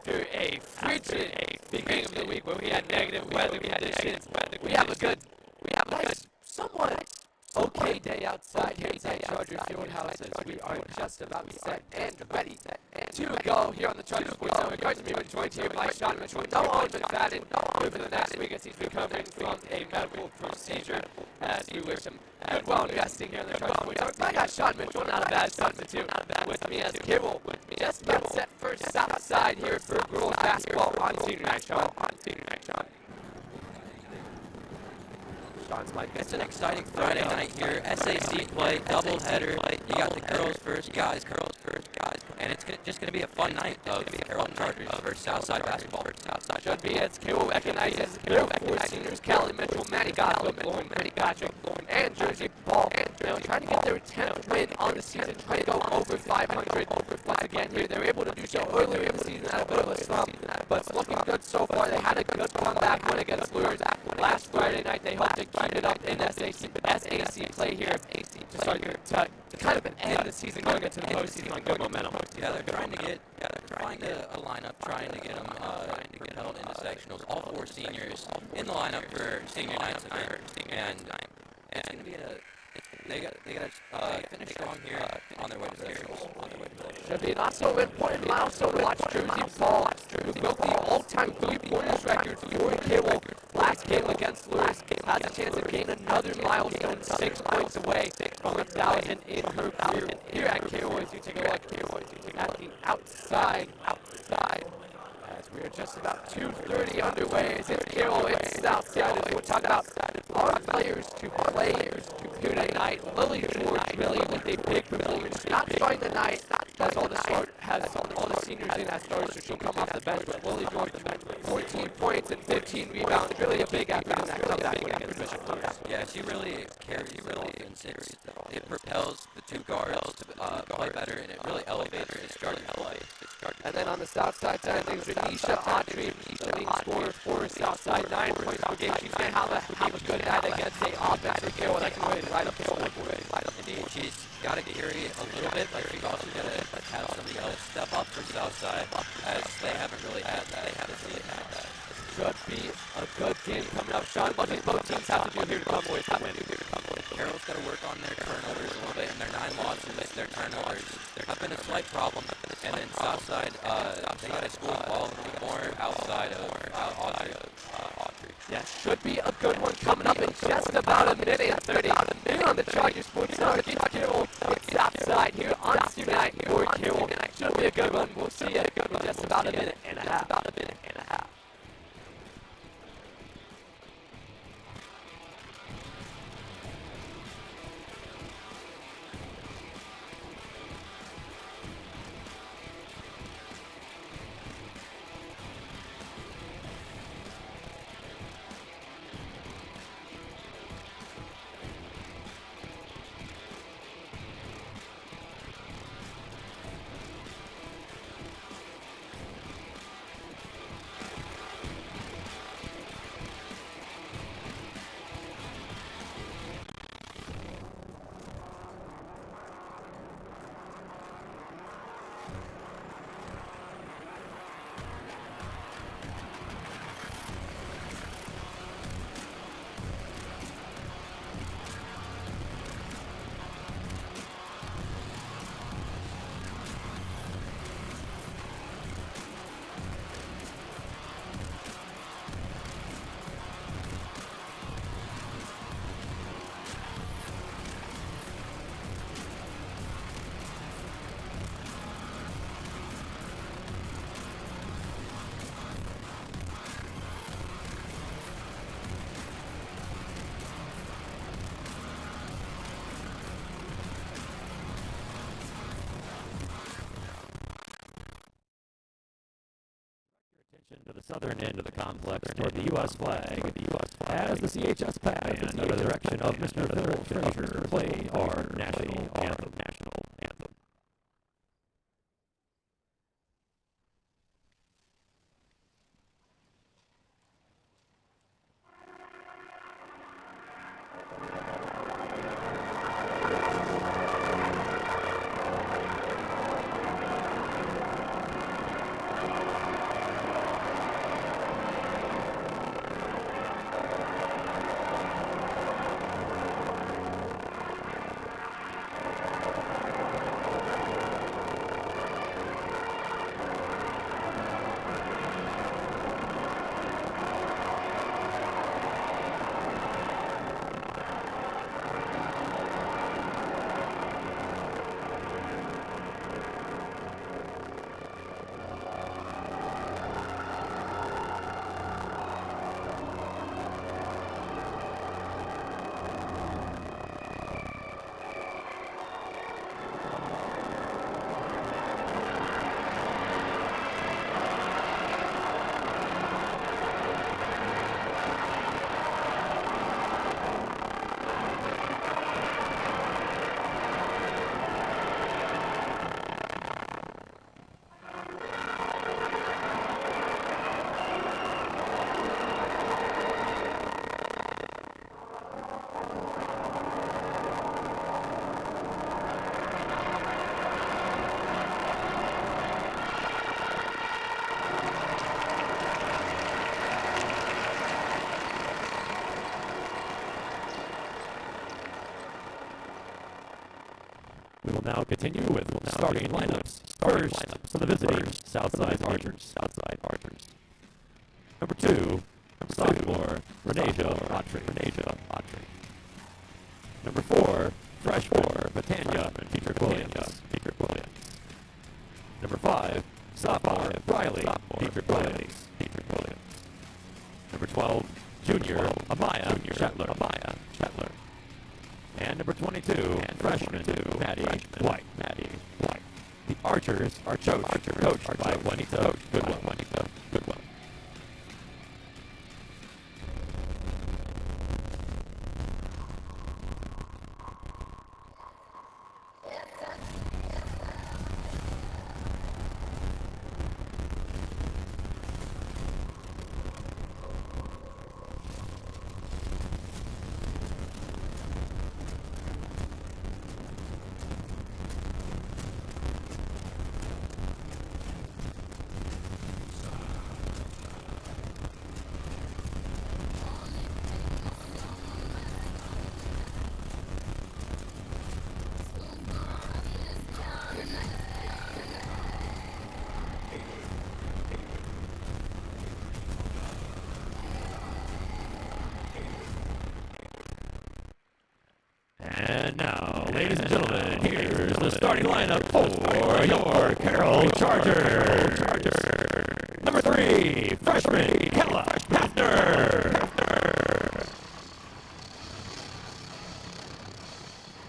after a frigid beginning of the week where we had negative weather conditions. We have a somewhat okay day outside here at Charger Fieldhouse as we are just about set and ready to go here on the Charger Sports Network. Guys, we're joined here by Sean Mitchell. No on McFadden over the next week as he's recovering from a medical procedure. As we wish him good well investing here on the Charger Sports Network. I got Sean Mitchell, not a bad substitute, with me as Carroll. Just about set for Southside here for girls basketball on senior night, Sean. It's an exciting Friday night here. SAC play, doubleheader. You got the girls first, guys, and it's just going to be a fun night of Carroll Chargers versus Southside basketball. Should be as Carroll recognizes their four seniors, Callie Mitchell, Manny Gottlieb, Manny Patrick, and Jersey Paul. Trying to get their 10th win on the season, trying to go over 500. Once again here, they were able to do so earlier in the season, had a bit of a slump, but it's looking good so far. They had a good comeback win against Lures last Friday night. They hope to keep it up in SAC play here to start to kind of end the season, going into the postseason on good momentum. Yeah, they're trying to find a lineup, trying to get them propelled into sectionals. All four seniors in the lineup for senior night tonight, and it's going to be they got to finish strong here on their way to sectionals. Should be an also important milestone to watch Jersey Paul, who broke the all-time three-pointers record for Carroll last game against Lewis. Has a chance to gain another milestone 6 points away from 1,000 in her career here at Carroll. As you take a look at the outside. As we are just about 2:30 underway. As it's Carroll, it's Southside. As we're talking about our players to play here tonight. Lily George really with a big performance. Not starting the night, as all the seniors in that starters, so she'll come off the bench. But Lily George, 14 points and 15 rebounds. Really a big effort in that comeback against Bishop Lewis. Yeah, she really carries the offense. It propels the two guards to play better, and it really elevates the starting play. And then on the Southside side of things, Renisha Audrey, the leading scorer for Southside, 9 points per game. She's going to have a good night against the offense for Carroll. That can really right up the scoreboard. Indeed, she's got to carry it a little bit, but she's also got to have somebody else step up for Southside, as they haven't really had that. They haven't really had that. Should be a good game coming up. Sean, what do both teams have to do here to come away from win? Carroll's got to work on their turnovers a little bit, and their 9 losses, their turnovers have been a slight problem. And then Southside, they got to score the ball a little bit more outside of Audrey. Yeah, should be a good one coming up in just about a minute and 30 here on the Charger Sports Network. It's Carroll, it's Southside here on Senior Night for Carroll. Should be a good one. We'll see you in just about a minute and a half. To the southern end of the complex toward the U.S. flag. As the CHS band, under the direction of Mr. Phil Frazier, play our national anthem. now continue with starting lineups. First, for the visiting Southside Archers. Number 2, sophomore, Renasia Autry. Number 4, freshman, Batania Dietrich Williams. Number 5, sophomore, Riley Dietrich Williams. Number 12, junior, Amaya Shetler. And number 22, freshman, Maddie White. The Archers are coached by Juanita Goodwin. And now, ladies and gentlemen, here's the starting lineup for your Carroll Chargers. Number 3, freshman, Kella Hafner.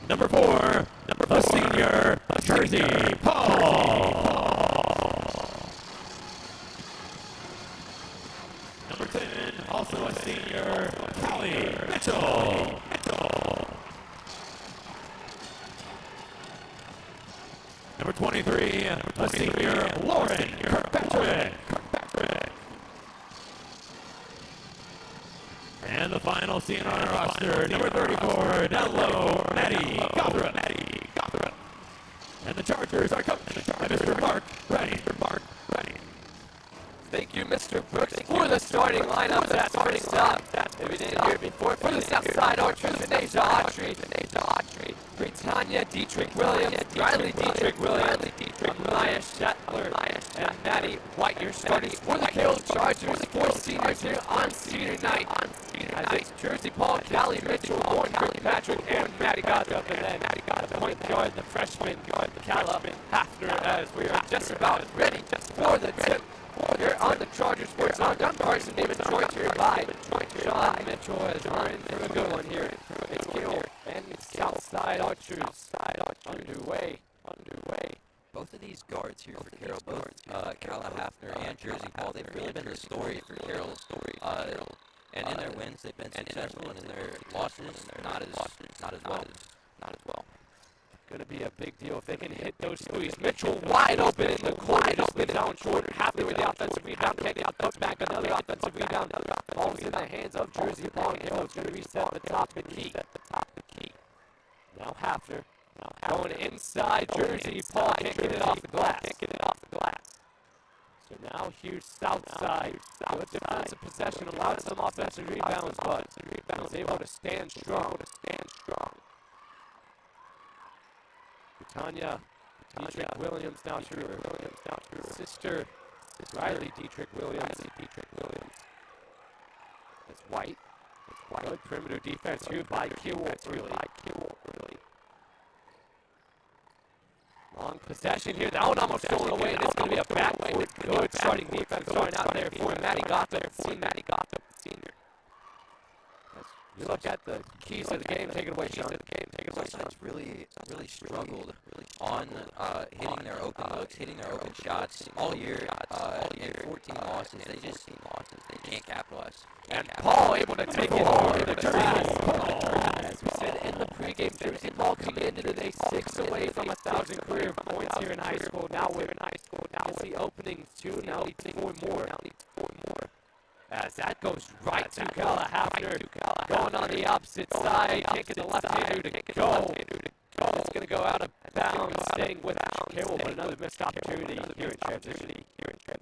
Number 4, a senior, Jersey Paul. Number 10, also a senior, Callie Mitchell. Number 23, a senior, Lauren Kirkpatrick. And the final senior on our roster, number 34, down low, Maddie Gothra. And the Chargers are coached by Mr. Mark Ready. Thank you, Mr. Brooks, for the starting lineup. That's first up. If you didn't hear it before, for the Southside Archers, Renasia Autry, Britannia Dietrich Williams, Riley Dietrich Williams, Amaya Shetler, and Maddie White, your starters for the Carroll Chargers. 4 seniors here on senior night. As it's Jersey Paul, Callie Mitchell, Lauren Kirkpatrick, and Maddie Gothrup, and then the point guard, the freshman guard, Kella Hafner, as we are just about ready for the tip. Here on the Charger Sports on Dunbar's and David joined here by John Mitchell as we're in for a good one here. It's Carroll and it's Southside Archers underway. Both of these guards here for Carroll, both Kella Hafner and Jersey Paul, they've really been the story for Carroll. And in their wins, they've been successful, and in their losses, not as well. Going to be a big deal if they can hit those threes. Mitchell wide open in the corner, just been down short. Hafner with the offensive rebound, can't get out, back another offensive rebound. Ball's in the hands of Jersey Paul, and Carroll's going to reset the top of the key. Now Hafner, going inside Jersey Paul, can't get it off the glass. So now here's Southside. Good defensive possession, allowed some offensive rebounds, but was able to stand strong. Tanya Dietrich Williams now to her sister, Riley Dietrich Williams. That's White. Good perimeter defense here by Carroll. Really. Long possession here. That one almost thrown away, and it's going to be a backcourt. Good starting defense starting out there for Maddie Gothrup, senior. You look at the keys of the game. Take it away, Sean. Southside's really struggled on hitting their open looks, hitting their open shots all year. In 14 losses, they can't capitalize. And Paul able to take it over the Jersey. As we said in the pregame, Jersey Paul coming into today 6 away from 1,000 career points here in high school. Now it's the opening 2. Now needs 4 more. As that goes right to Kella Hafner, going on the opposite side, can't get the left-hander to go. It's going to go out of bounds, staying with Carroll, but another missed opportunity here in transition.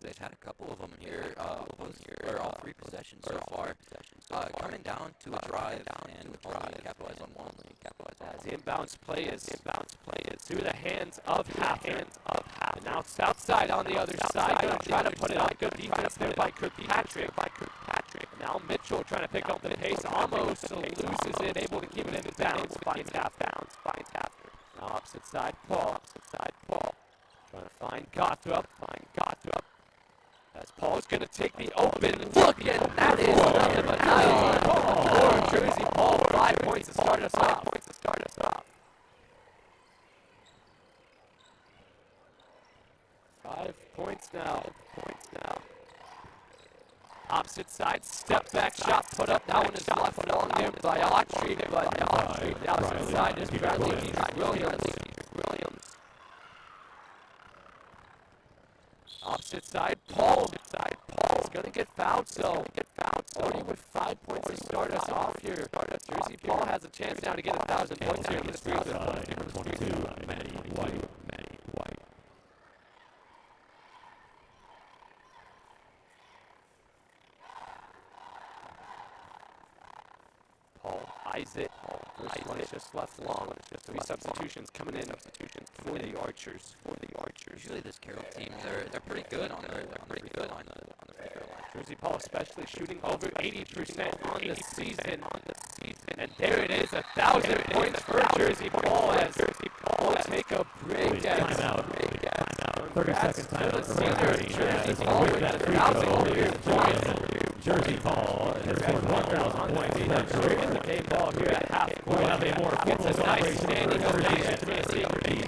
They've had a couple of them here, all three possessions so far. Coming down to a drive and capitalize on one. As the inbounds play is through the hands of Haffner. And now it's outside on the other side. Going to try to put it on. Good defense there by Kirkpatrick. Now Mitchell trying to pick up the pace. Almost loses it. Able to keep it in bounds. Finds Haffner. Now opposite side, Paul. Trying to find Gothrop. As Paul's going to take the open look, and that is nothing but nice. For Jersey Paul, 5 points to start us off. 5 points now. Opposite side, step back shot, put up. That one is left long there by Autry, but Autry, the opposite side is Bradley Williams. Opposite side, Paul's going to get fouled, so Cody with 5 points to start us off here. Jersey Paul has a chance now to get 1,000 points here in this season. Number 22, Matty White. Paul eyes it. First one is just left long. Three substitutions coming in for the Archers. Usually this Carroll team, they're pretty good on the free throw line. Jersey Paul especially shooting over 80% on the season. And there it is, 1,000 points for Jersey Paul as Jersey Paul will take a break. Timeout. 30 seconds timeout for Jersey Paul with that 1,000 points. Jersey Paul has scored 1,000 points. In the game ball here at half court. We'll have a more formal nice celebration standing ovation.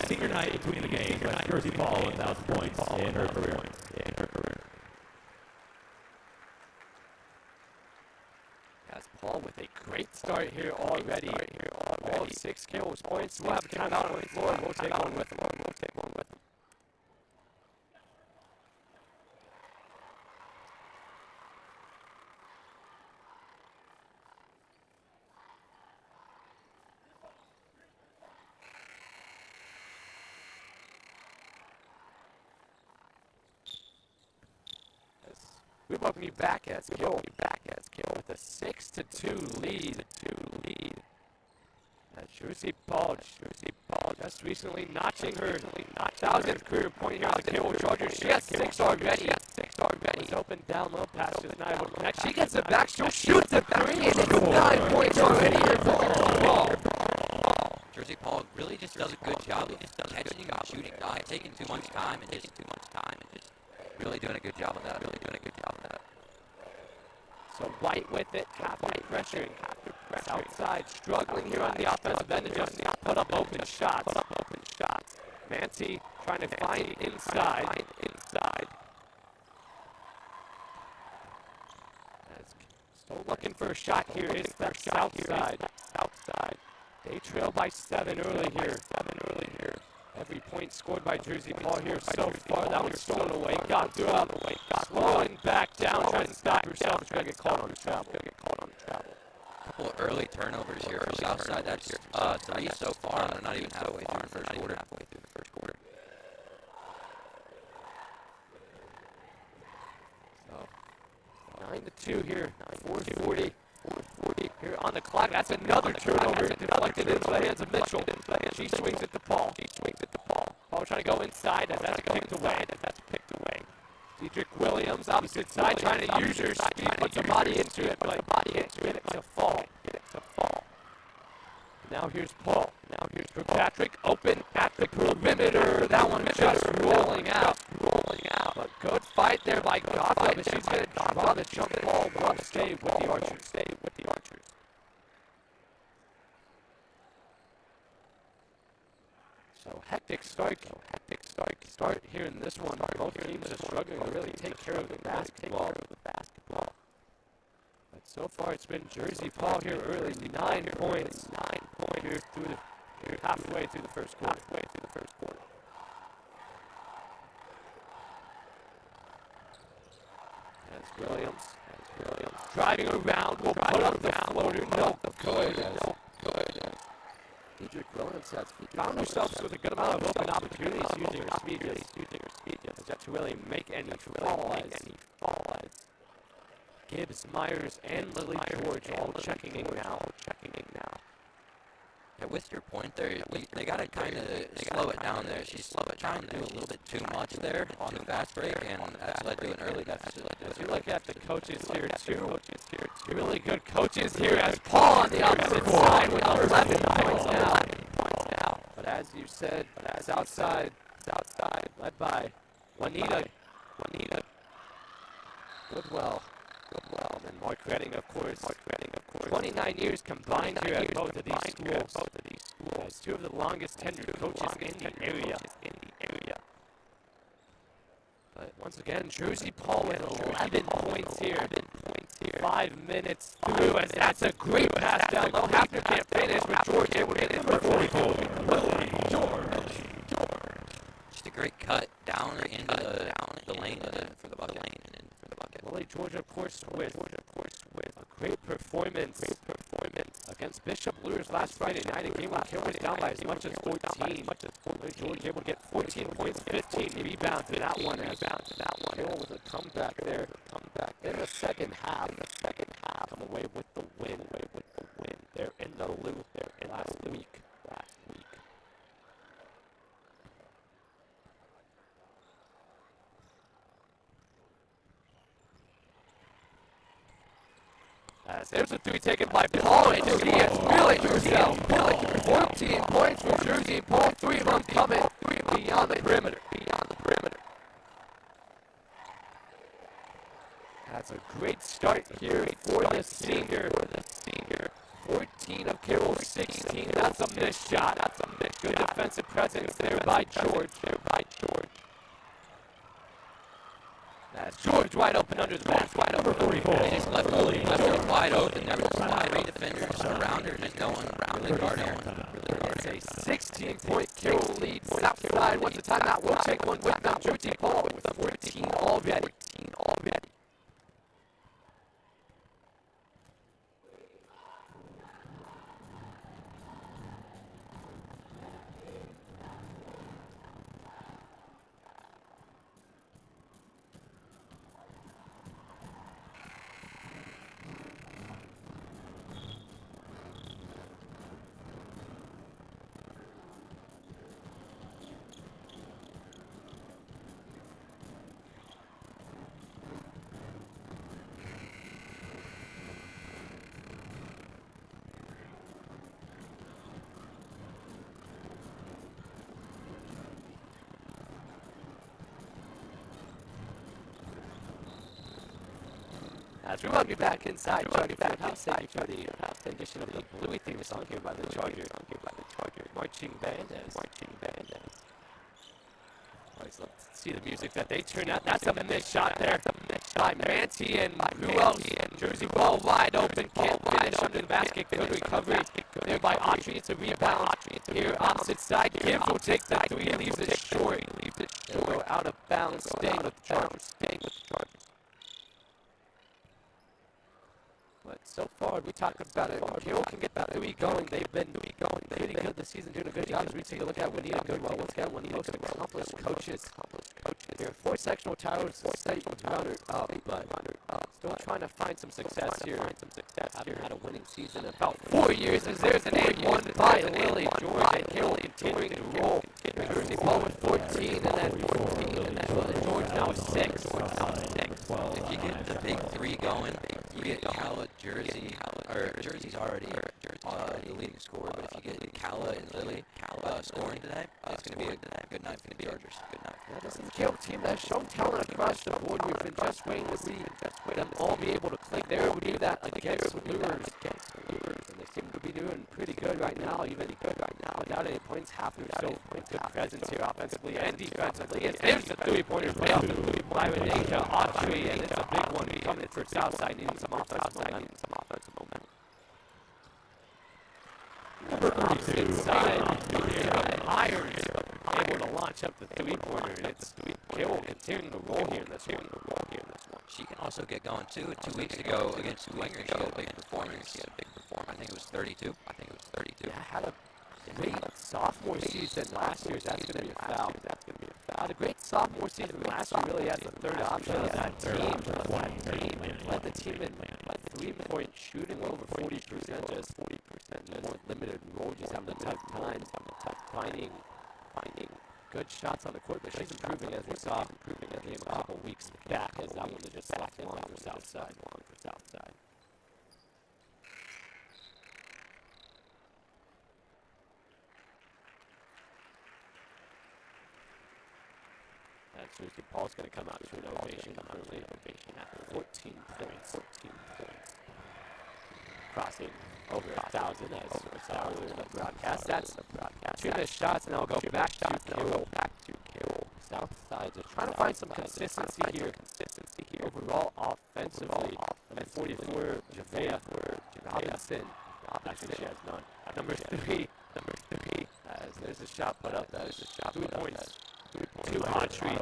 the senior night between the games. Jersey Paul 1,000 points in her career. As Paul with a great start here already. All of 6 Carroll's points. We'll have a timeout on the floor. We'll take one with him. We welcome you back as Carroll with a 6-2 lead. Jersey Paul just recently notching her 1,000th career point here on the Carroll Chargers. She has 6 already. Was open down low pass, just not able to connect. She gets it back. She'll shoot the 3, and it's 9 points already here for Paul. Jersey Paul really just does a good job of catching and shooting, not taking too much time and just really doing a good job of that. So White with it, Haffner pressuring. Outside, struggling here on the offensive end to just put up open shots. Manti trying to find inside. Still looking for a shot here. Is that south side. They trail by 7 early here. Every point scored by Jersey Paul here so far. That one's stolen away. Got up. Slowing back down, trying to stop herself. She's going to get caught on the travel. Couple of early turnovers here for Southside. That's 3 so far, and they're not even halfway through the first quarter. So 9-2 here. 4:40 here on the clock. That's another turnover deflected into the hands of Mitchell. She swings it to Paul. Paul trying to go inside. That's picked away. Cedric Williams, opposite side, trying to use her speed, puts a body into it, it's a fall. Now here's Paul. Kirkpatrick, open at the perimeter. That one just rolling out. But good fight there by Gotham, and she's going to draw the jump ball. Will stay with the Archers. So hectic start here in this one. Both teams are struggling to really take care of the basketball. But so far it's been Jersey Paul here early. 9 points. Here halfway through the first quarter. As Williams driving around, will put up the floater. No good. Cedric Williams has found herself with a good amount of open opportunities using her speed. to really make any falls. Gibbs, Myers, and Lily George all checking in now. Yeah, with your point there, they got to kind of slow it down there. She's trying to do a little bit too much there on the fast break, and that's led to an early deficit. As you look at the coaches here, too. Really good coaches here as Paul on the opposite side with 11 points now. But as you said, it's outside, led by Juanita. Goodwell, and Mark Redding, of course. 29 years combined here at both of these schools. As two of the longest tenured coaches in the area. But once again, Jersey Paul with 11 points here. 5 minutes through, as that's a great pass down low. Hafner can't finish, but George able to get in. Number 44, George. Just a great cut down into the lane for the bucket. Lily George, of course, with a great performance against Bishop Lures last Friday night. A game where Carroll was down by as much as 14. Lily George able to get 14 points, 15 rebounds in that one. Carroll with a comeback there. In the second half. Come away with the win. They're in the loop. Last week. As there's a three taken by Paul, and she is really herself. 14 points for Jersey Paul, 3 of them coming beyond the perimeter. That's a great start here for the senior. 14 of Carroll's 16. That's a missed shot. Good defensive presence there by George. That's George wide open under the basket. Number 44. They just left her wide open. There was 3 defenders around her, just going around the guard her. It's a 16-point Carroll lead. South side wants a timeout. We'll take one with them. Jersey Paul with 14 already. As we welcome you back inside Charger House, thank you for the rendition of the Bluey theme song here by the Charger marching band. Always love to see the music that they turn out. That's a missed shot there by Manti, and who else? Jersey Paul wide open, can't finish under the basket. Good recovery there by Autry. It's a rebound here opposite side. Gibbs will take the 3, leaves it short. They'll go out of bounds, staying with the Chargers. But so far, we talked about it. Carroll can get that 3 going. They've been pretty good this season, doing a good job. As we take a look at Juanita Goodwell, once again, one of the most accomplished coaches. There are 4 sectional titles, runner-up, but still trying to find some success here. Haven't had a winning season in about 4 years, as there's an 8-1 by Lily George, and Carroll continuing to roll. Jersey Paul with 14, and then Lily George now with 6. If you get the big 3 going, you get Calla, Jersey, or Jersey's already the leading scorer, but if you get Calla and Lily scoring today, it's going to be a good night for the Chargers. Yeah, this is a Carroll team that's shown talent across the board. We've been just waiting to see them all be able to click there. We do that against Lures. And they seem to be doing pretty good right now, without any points. Hafner still with good presence here offensively and defensively. And there's the 3-pointer fail by Renasia Autry, and it's a big one coming for Southside, needing some offensive momentum. Number 32. Myers able to launch up the 3-pointer, and it's Carroll continuing to roll here in this one. She can also get going too. 2 weeks ago against Winger, she had a big performance. I think it was 32. Yeah, had a great sophomore season last year. That's going to be a foul. had a great sophomore season last year, really as the third option of that team. Led the team in three-point shooting over 40%, just 40%. More limited role, just having a tough time finding good shots on the court, but she's improving as we saw in the game a couple weeks back as that one just left along for Southside. Jersey Paul's going to come out to an ovation after 14 points. Crossing over 1,000 as we saw earlier in the broadcast. That's two missed shots, and I'll go back to Carroll. Southside just trying to find some consistency here. Overall, offensively, number 44, Javea Robinson. Actually, she has none. Number three, as there's a shot put up. That is a shot 3 points. 2 Autry.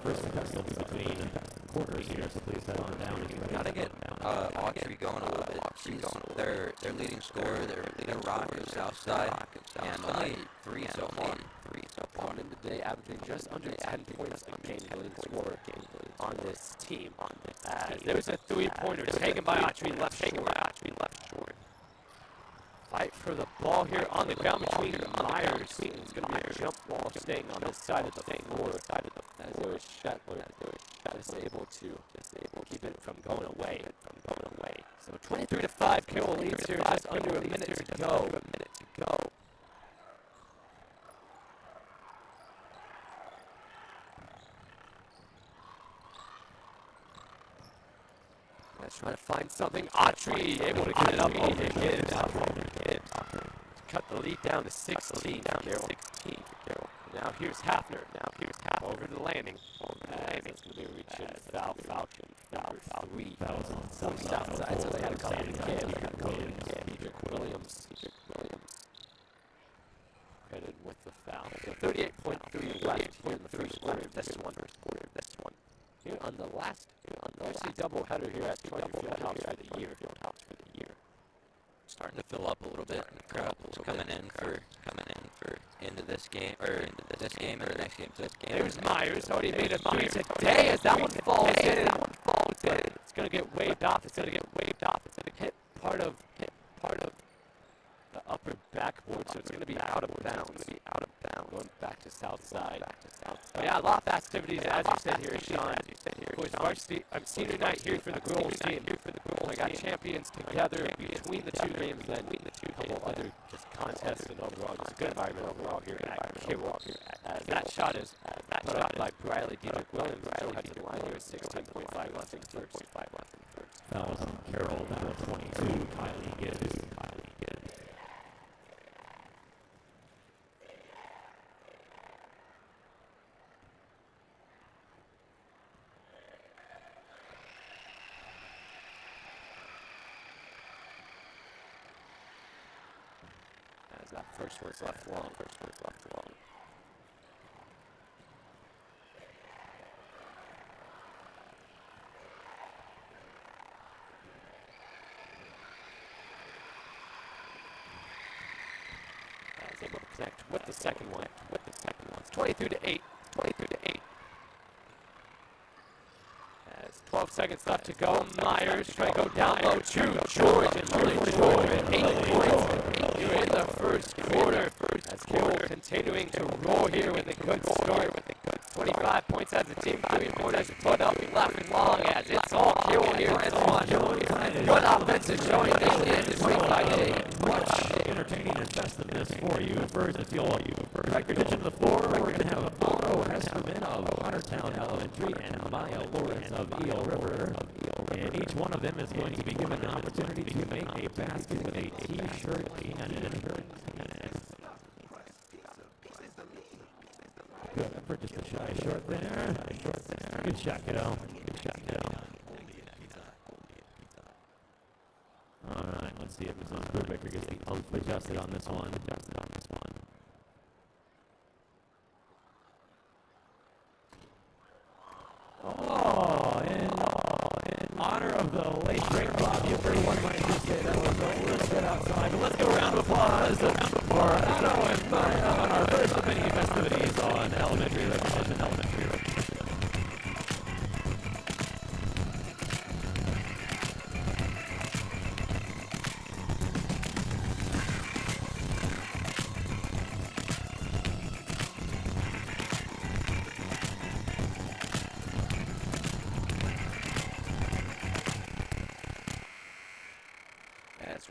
First contest will be between quarters here, so please head on down. Gotta get Autry going a little bit. She's their leading scorer, their rock of Southside, and only 3 so far. In the day, averaging just under 10 points a game, leading scorer on this team. There's a 3-pointer taken by Autry, left short. Fight for the ball here on the ground between Myers. It's going to be a jump ball staying on this side of the floor. As there was Shetler, just able to keep it from going away. So 23-5, Carroll leads here, just under a minute to go. Let's try to find something. Autry able to get it up over Gibbs. Cut the lead down to 16. Carroll. Now here's Hafner. Over the landing. It's going to be reaching Falcon. Foul 3. Southside, so they had a couple of kids. Williams. Credited with the foul. So 38.3 left here in the first quarter of this one. Here on the last doubleheader here at Charger Pregame for the year. Starting to fill up a little bit. The crowd is coming in for into this game and the next game. There's Myers, already made a 3 today as that one falls in. It's going to get waved off. It's going to hit part of the upper backboard, so it's going to be out of bounds. Going back to Southside. Yeah, a lot of festivities, as you said here, Sean. Of course, Varsity, senior night here for the girls team. We got champions together between the two games, then a couple other just contests and overall. Just a good environment overall here at Carroll. That shot is put up by Briley Diedrich Williams. Riley cuts the line here at 16.5 left in first. Fouls on Carroll, down 22. Kylie Gibbs. As that first one's left long. As able to connect with the second one. It's 23-8. As 12 seconds left to go. Myers trying to go down low to George, and really George at 8 points here in the first quarter. As Carroll continuing to roll here with a good start. 25 points as a team, 3 pointers put up left and long as it's all Carroll here in this one. Good offensive showing this game, 25-8. Much entertaining and festiveness for you. First, if you'll direct your attention to the floor, we're going to have Bono Hesterman of Huntertown Elementary and Maya Lawrence of Eel River. And each one of them is going to be given an opportunity to make a basket with a T-shirt cannon. Good effort, just a shy short there. Good shot, kiddo. Alright, let's see if Ms. Brubaker gets the ump adjusted on this one. Oh, in honor of the late great Bob, everyone might just say that was a little bit outside. But let's go around applause for Otto and on our first of many festivities on elementary recognition.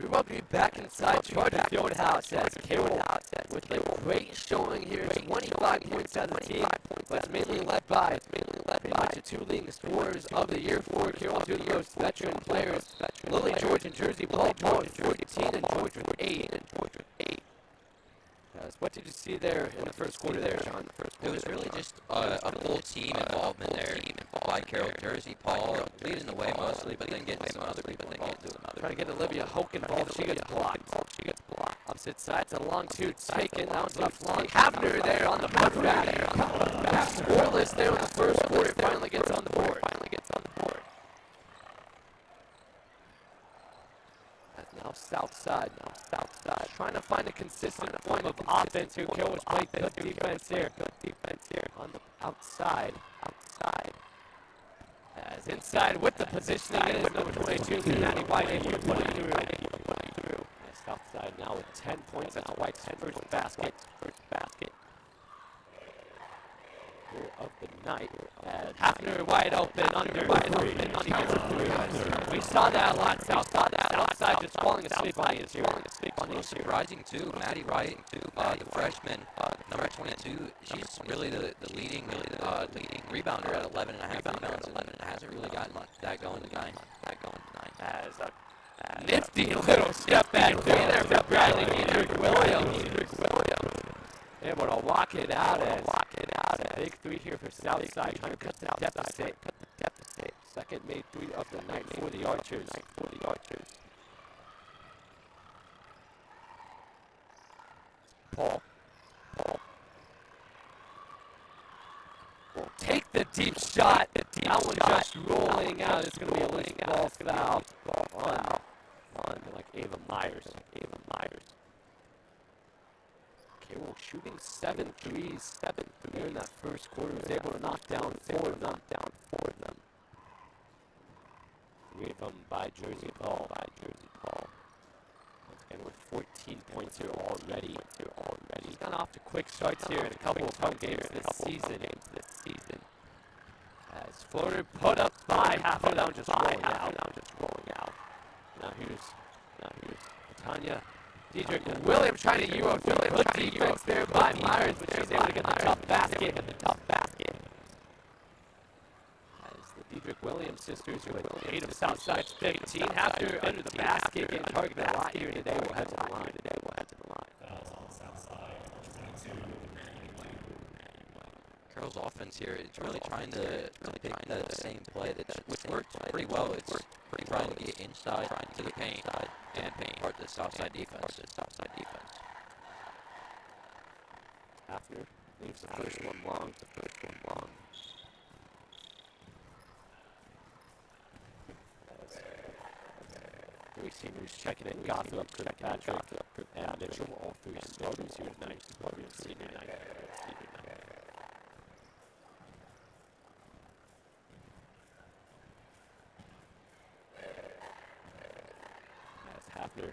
We welcome you back inside Charger Fieldhouse as Carroll with a great showing here. 25 points out of the team, but it's mainly led by pretty much the two leading scorers of the year for Carroll, two of the most veteran players, Lily George and Jersey Paul George with 14 and George with 8. What did you see there in the first quarter there, Sean? It was really just a full team involvement there by Carroll. Jersey Paul leading the way mostly, but then getting some other people involved too. Trying to get Olivia Hoke involved. She gets blocked. Opposite side to long two, taken out to long. Hafner there on the putback. Scoreless there in the first quarter. Finally gets on the board. Now south side. Trying to find a consistent form of offense here. Carroll's played good defense here. On the outside. As inside with the positioning is number 22, Maddie White, able to put it through. South side now with 10 points. That's White's first basket. Of the night. And Hafner wide open under. She gets it through. We saw that a lot. Southside just falling asleep on you. A little surprising too. Maddie Wright, the freshman, number 22. She's really the leading rebounder at 11.5 rebounds, and hasn't really gotten that going tonight. As a nifty little step back there for Bradley Williams. Able to walk it out as a big three here for Southside, trying to cut the deficit. Second made three of the night for the Archers. Paul will take the deep shot. That one just rolling out. It's going to be a loose ball foul on like Ava Myers. Carroll shooting 7 threes in that first quarter. Was able to knock down 4 of them. 3 of them by Jersey Paul. Once again with 14 points here already. He's gone off to quick starts here in a couple of home games this season. As floater put up by Hafner, down just rolling out. Now here's Tanya. Dedrick Williams trying to Euro fill it. Good defense there by Myers, but she's able to get the tough basket. As the Dedrick Williams sisters with 8 of Southside's 15. Hafner under the basket, getting targeted a lot here today. We'll head to the line. Carroll's offense here is really trying to pick the same play which works pretty well. It's trying to get inside to the paint and part the Southside defense. Hafner leaves the first one long. Three seniors checking in. Gotham, Kirkpatrick, and Mitchell. All 3 starters here tonight. Senior night. Hafner.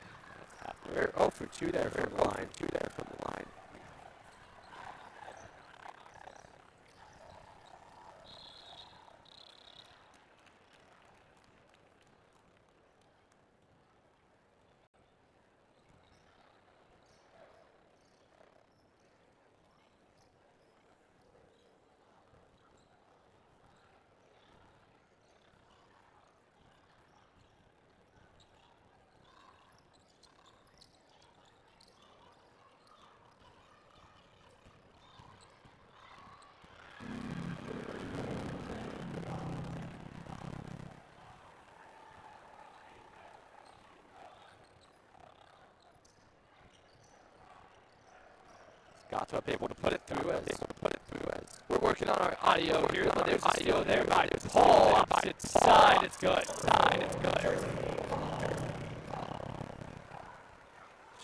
0 for 2 there from the line. Gottrup able to put it through as we're working on our audio here, but there's audio there by Paul, opposite side. It's good.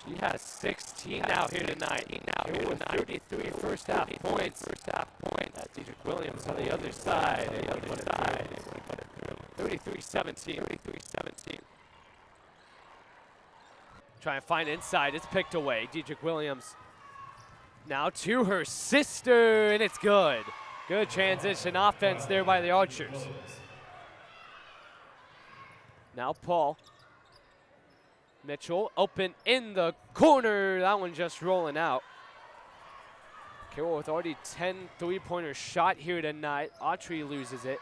She has 16 now here tonight. Carroll with 33 first half points. Dedrick Williams on the other side. 33-17. Trying to find inside. It's picked away. Dedrick Williams now to her sister, and it's good. Good transition offense there by the Archers. Now Paul. Mitchell open in the corner. That one just rolling out. Carroll with already 10 three-pointers shot here tonight. Autry loses it.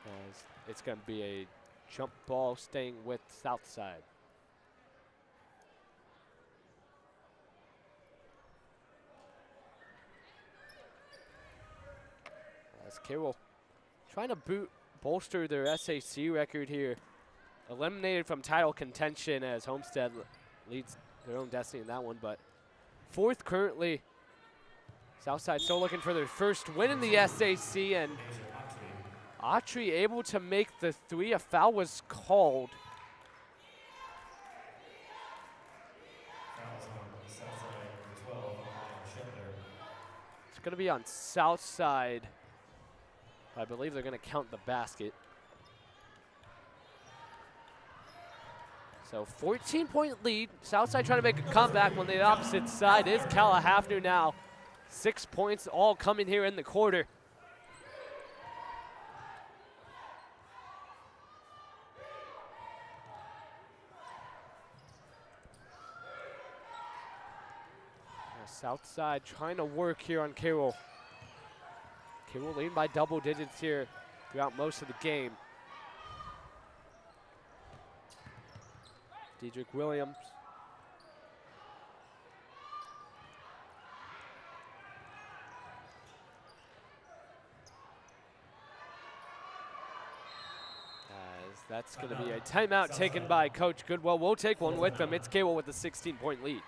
As it's going to be a jump ball staying with Southside. As Carroll trying to bolster their SAC record here. Eliminated from title contention as Homestead leads their own destiny in that one, but fourth currently. Southside still looking for their first win in the SAC, and Autry able to make the three. A foul was called. It's going to be on Southside. I believe they're going to count the basket. So 14-point lead. Southside trying to make a comeback when the opposite side is Calahafner now. 6 points all coming here in the quarter. Southside trying to work here on Carroll. Carroll leading by double digits here throughout most of the game. Dedrick Williams. As that's going to be a timeout taken by Coach Goodwell. We'll take one with them. It's Carroll with a 16-point lead.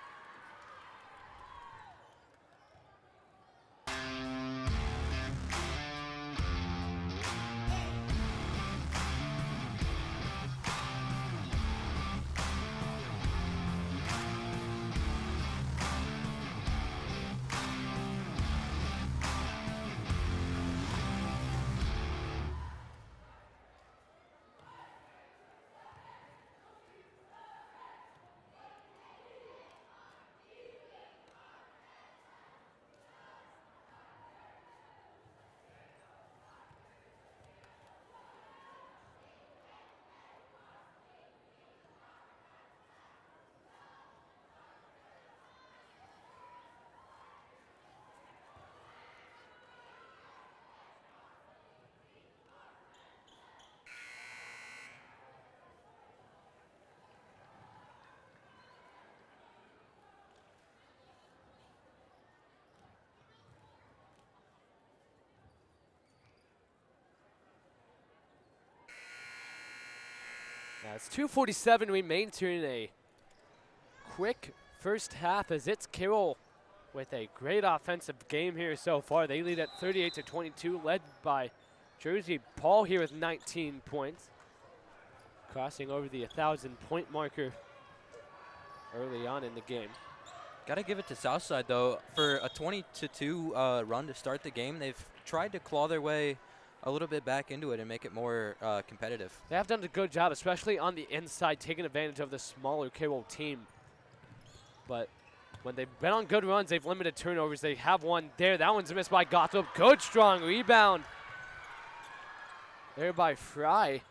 Now it's 2:47 remains here in a quick first half as it's Carroll with a great offensive game here so far. They lead at 38-22, led by Jersey Paul here with 19 points. Crossing over the 1,000-point marker early on in the game. Got to give it to Southside, though. For a 20-2 run to start the game, they've tried to claw their way a little bit back into it and make it more competitive. They have done a good job, especially on the inside, taking advantage of the smaller Carroll team. But when they've been on good runs, they've limited turnovers. They have one there. That one's missed by Gottlieb. Good, strong rebound there by Fry.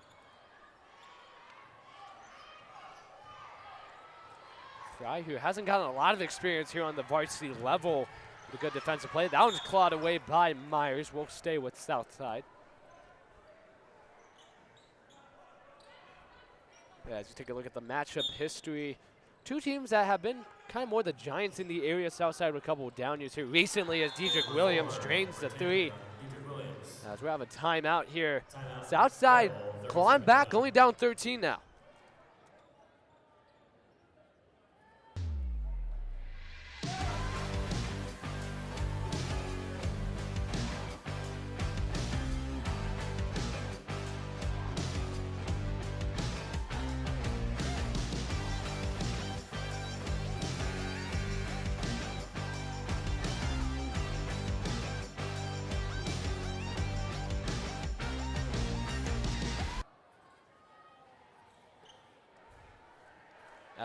Fry, who hasn't gotten a lot of experience here on the varsity level with a good defensive play. That one's clawed away by Myers. We'll stay with Southside. Yeah, as you take a look at the matchup history, two teams that have been kind of more the giants in the area. Southside with a couple of down years here recently as Dedrick Williams drains the three. As we have a timeout here. Southside clawing back, only down 13 now.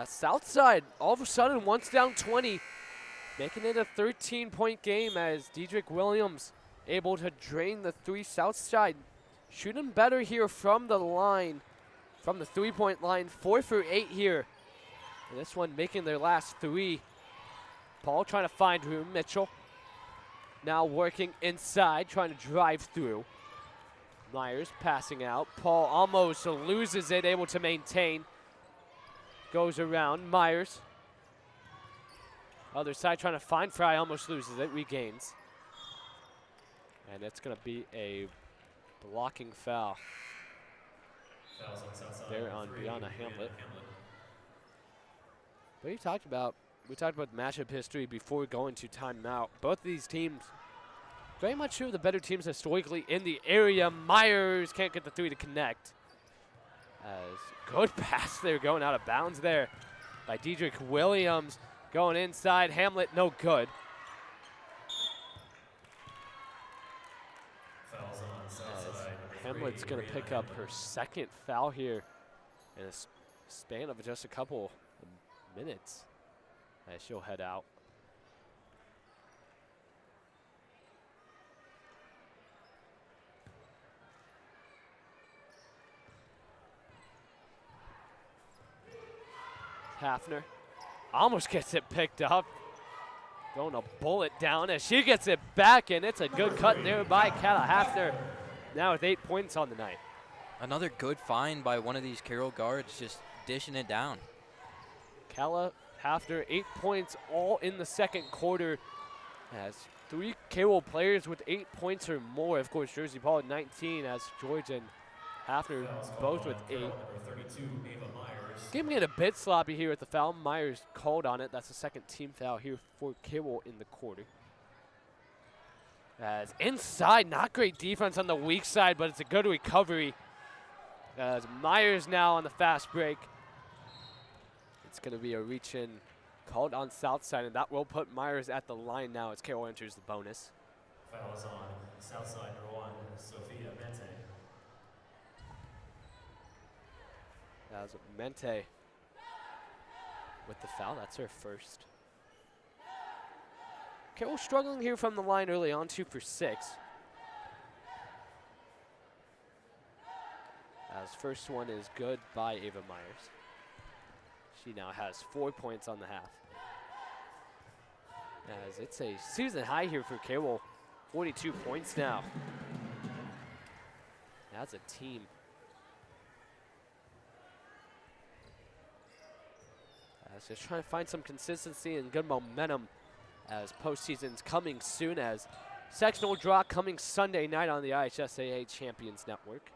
Southside, all of a sudden, once down 20, making it a 13-point game as Dedrick Williams able to drain the three. Southside shooting better here from the line, from the three-point line, 4 for 8 here. And this one making their last three. Paul trying to find room. Mitchell now working inside, trying to drive through. Myers passing out. Paul almost loses it, able to maintain. Goes around. Myers. Other side trying to find Fry, almost loses it, regains. And it's going to be a blocking foul. There on Brianna Hamlet. But we talked about matchup history before going to timeout. Both of these teams, very much two of the better teams historically in the area. Myers can't get the three to connect. As good pass there, going out of bounds there by Dedrick Williams. Going inside, Hamlet no good. Hamlet's going to pick up her second foul here in a span of just a couple of minutes as she'll head out. Hafner almost gets it picked up. Going to bullet down as she gets it back, and it's a good cut there by Kala Hafner. Now with 8 points on the night. Another good find by one of these Carroll guards, just dishing it down. Kala Hafner, 8 points all in the second quarter. As three Carroll players with 8 points or more. Of course, Jersey Paul at 19 as George and Hafner both with 8. Game getting a bit sloppy here with the foul. Myers called on it. That's the second team foul here for Carroll in the quarter. As inside, not great defense on the weak side, but it's a good recovery. As Myers now on the fast break. It's going to be a reach-in called on Southside, and that will put Myers at the line now as Carroll enters the bonus. Foul is on Southside number 1, Sophia Mente. That was Mente with the foul. That's her first. Carroll struggling here from the line early on, 2 for 6. As first one is good by Ava Myers. She now has 4 points on the half. As it's a season high here for Carroll, 42 points now. That's a team. Just trying to find some consistency and good momentum as postseason's coming soon, as sectional draw coming Sunday night on the IHSAA Champions Network.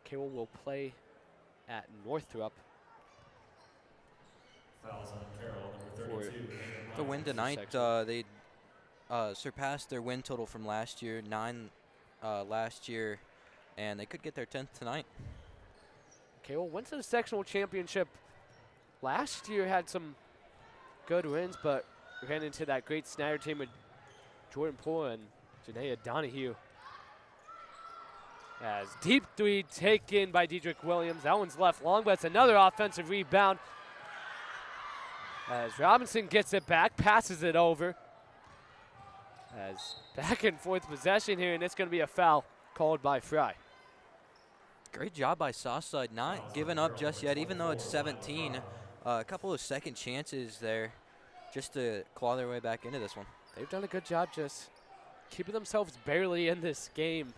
Carroll will play at Northrop. Fouls on Carroll, number 32. The win tonight, they surpassed their win total from last year, 9 last year, and they could get their 10th tonight. Carroll went to the sectional championship last year, had some good wins, but ran into that great Snyder team with Jordan Poole and Janaea Donahue. As deep three taken by Dedrick Williams. That one's left long, but it's another offensive rebound. As Robinson gets it back, passes it over. As back and forth possession here, and it's going to be a foul called by Fry. Great job by Southside, not giving up just yet, even though it's 17. A couple of second chances there just to claw their way back into this one. They've done a good job just keeping themselves barely in this game.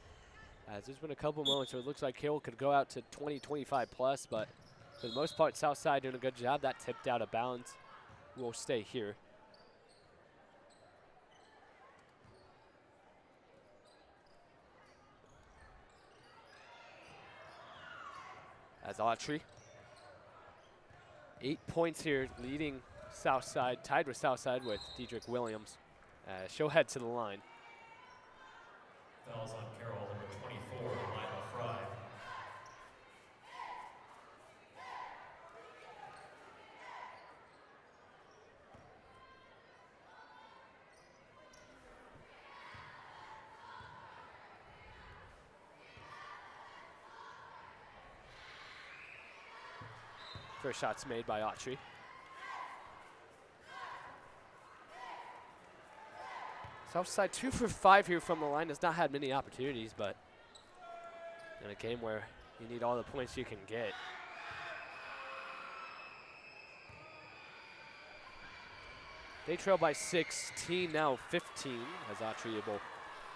As there's been a couple moments where it looks like Carroll could go out to 20, 25 plus, but for the most part, Southside doing a good job. That tipped out of bounds. Will stay here. As Autry, 8 points here, leading Southside, tied with Southside with Dedrick Williams. She'll head to the line. Fouls on Carroll, number 24, Lila Fry. First shot's made by Autry. Southside 2 for 5 here from the line. Has not had many opportunities, but in a game where you need all the points you can get. They trail by 16, now 15, as Autry able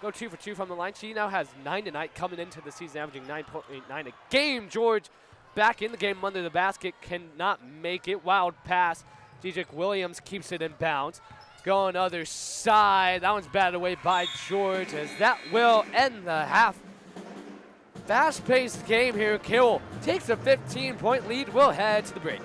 go 2 for 2 from the line. She now has 9 tonight, coming into the season, averaging 9.89 a game. George back in the game under the basket, cannot make it. Wild pass. Dedrick Williams keeps it in bounds. Going other side. That one's batted away by George, as that will end the half. Fast-paced game here. Carroll takes a 15-point lead. We'll head to the break.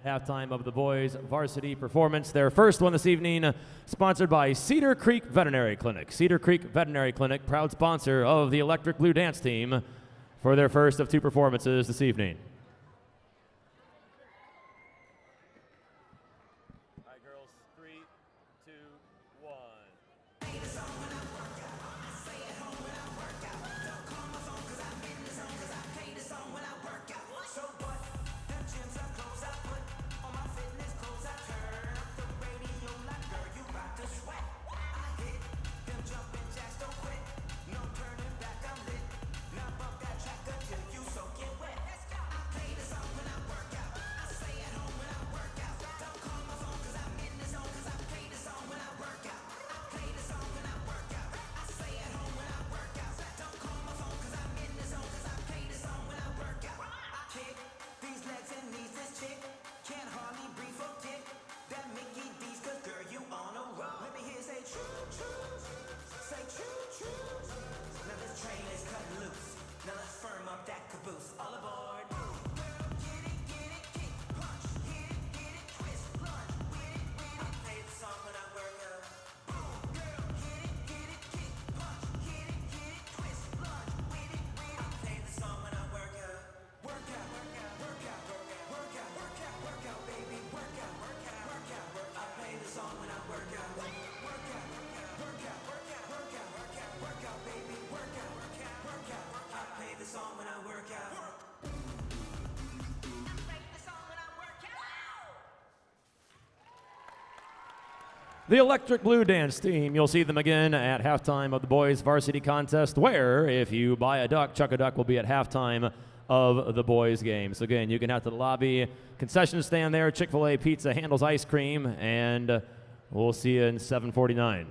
Halftime of the boys' varsity performance. Their first one this evening, sponsored by Cedar Creek Veterinary Clinic. Cedar Creek Veterinary Clinic, proud sponsor of the Electric Blue Dance Team for their first of 2 performances this evening. All right, girls, 3, 2, 1. The Electric Blue Dance Team, you'll see them again at halftime of the boys' varsity contest, where if you buy a duck, Chuck a Duck will be at halftime of the boys' game. So again, you can head to the lobby, concession stand there, Chick-fil-A Pizza handles ice cream, and we'll see you in 7:49.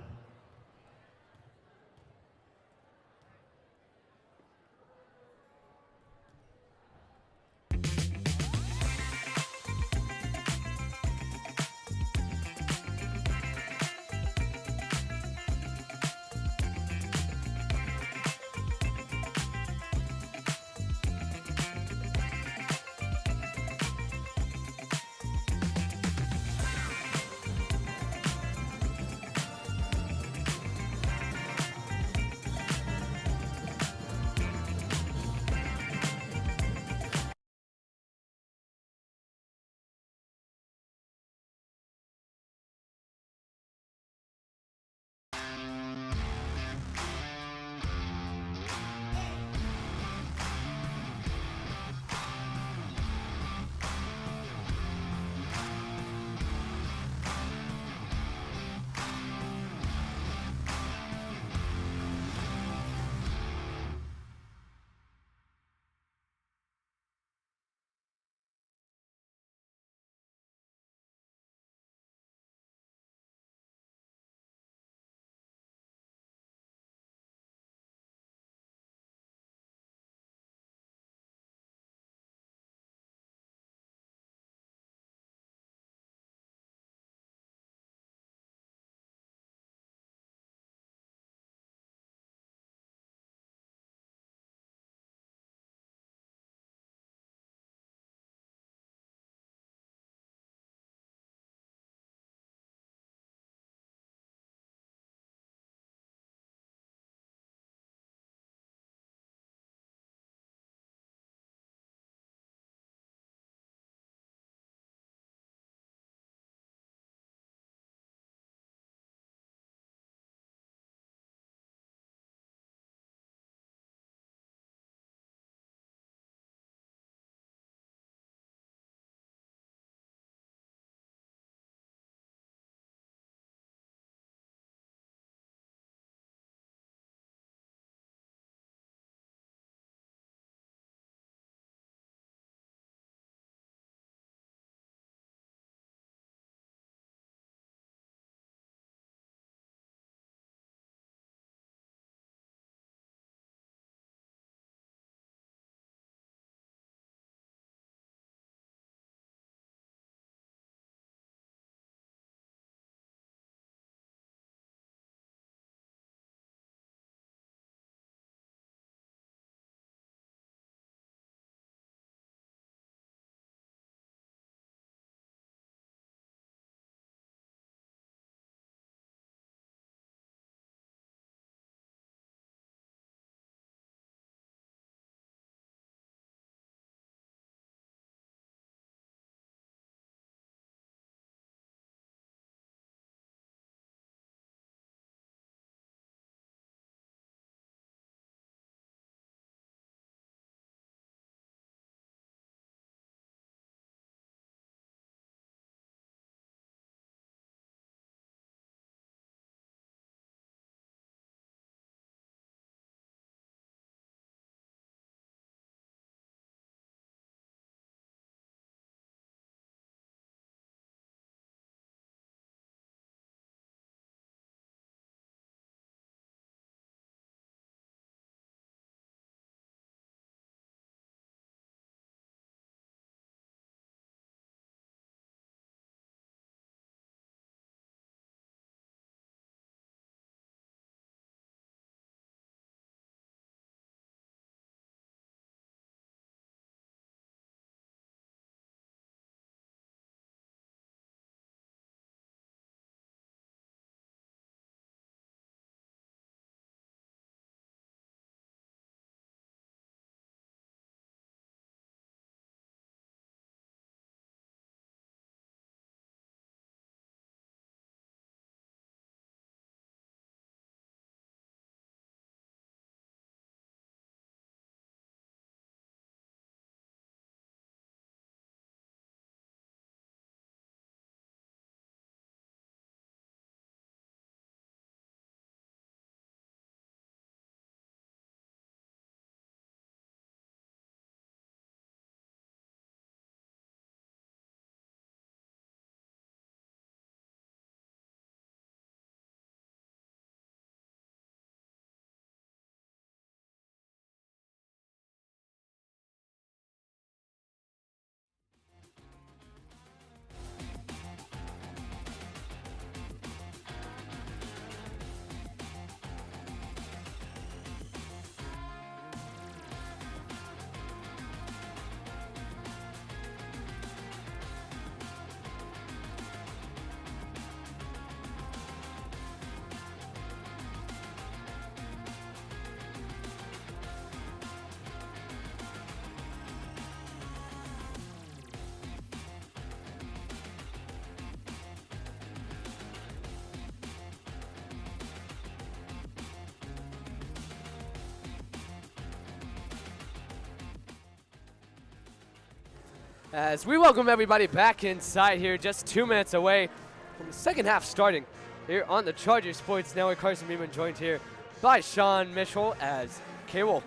As we welcome everybody back inside here, just 2 minutes away from the second half starting here on the Charger Sports Network. Carson Beeman joined here by Sean Mitchell as Carroll.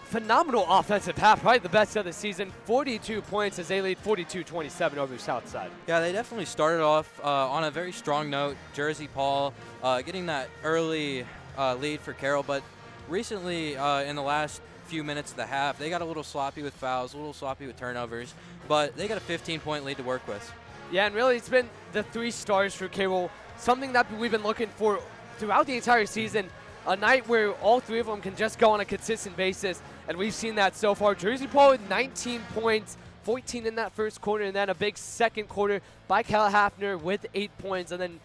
Phenomenal offensive half, right? The best of the season. 42 points as they lead 42-27 over Southside. Yeah, they definitely started off on a very strong note. Jersey Paul getting that early lead for Carroll, but recently in the last few minutes of the half, they got a little sloppy with fouls, a little sloppy with turnovers, but they got a 15-point lead to work with. Yeah, and really it's been the 3 stars for Carroll, something that we've been looking for throughout the entire season, a night where all 3 of them can just go on a consistent basis, and we've seen that so far. Jersey Paul with 19 points, 14 in that first quarter, and then a big second quarter by Cal Hafner with 8 points, and then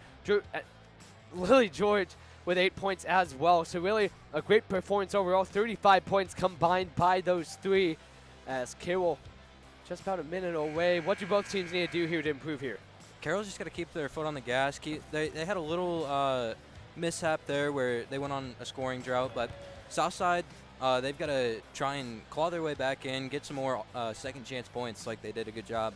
Lily George with 8 points as well. So really a great performance overall. 35 points combined by those 3 as Carroll just about a minute away. What do both teams need to do here to improve here? Carroll's just got to keep their foot on the gas. They had a little mishap there where they went on a scoring drought, but Southside, they've got to try and claw their way back in, get some more second chance points like they did a good job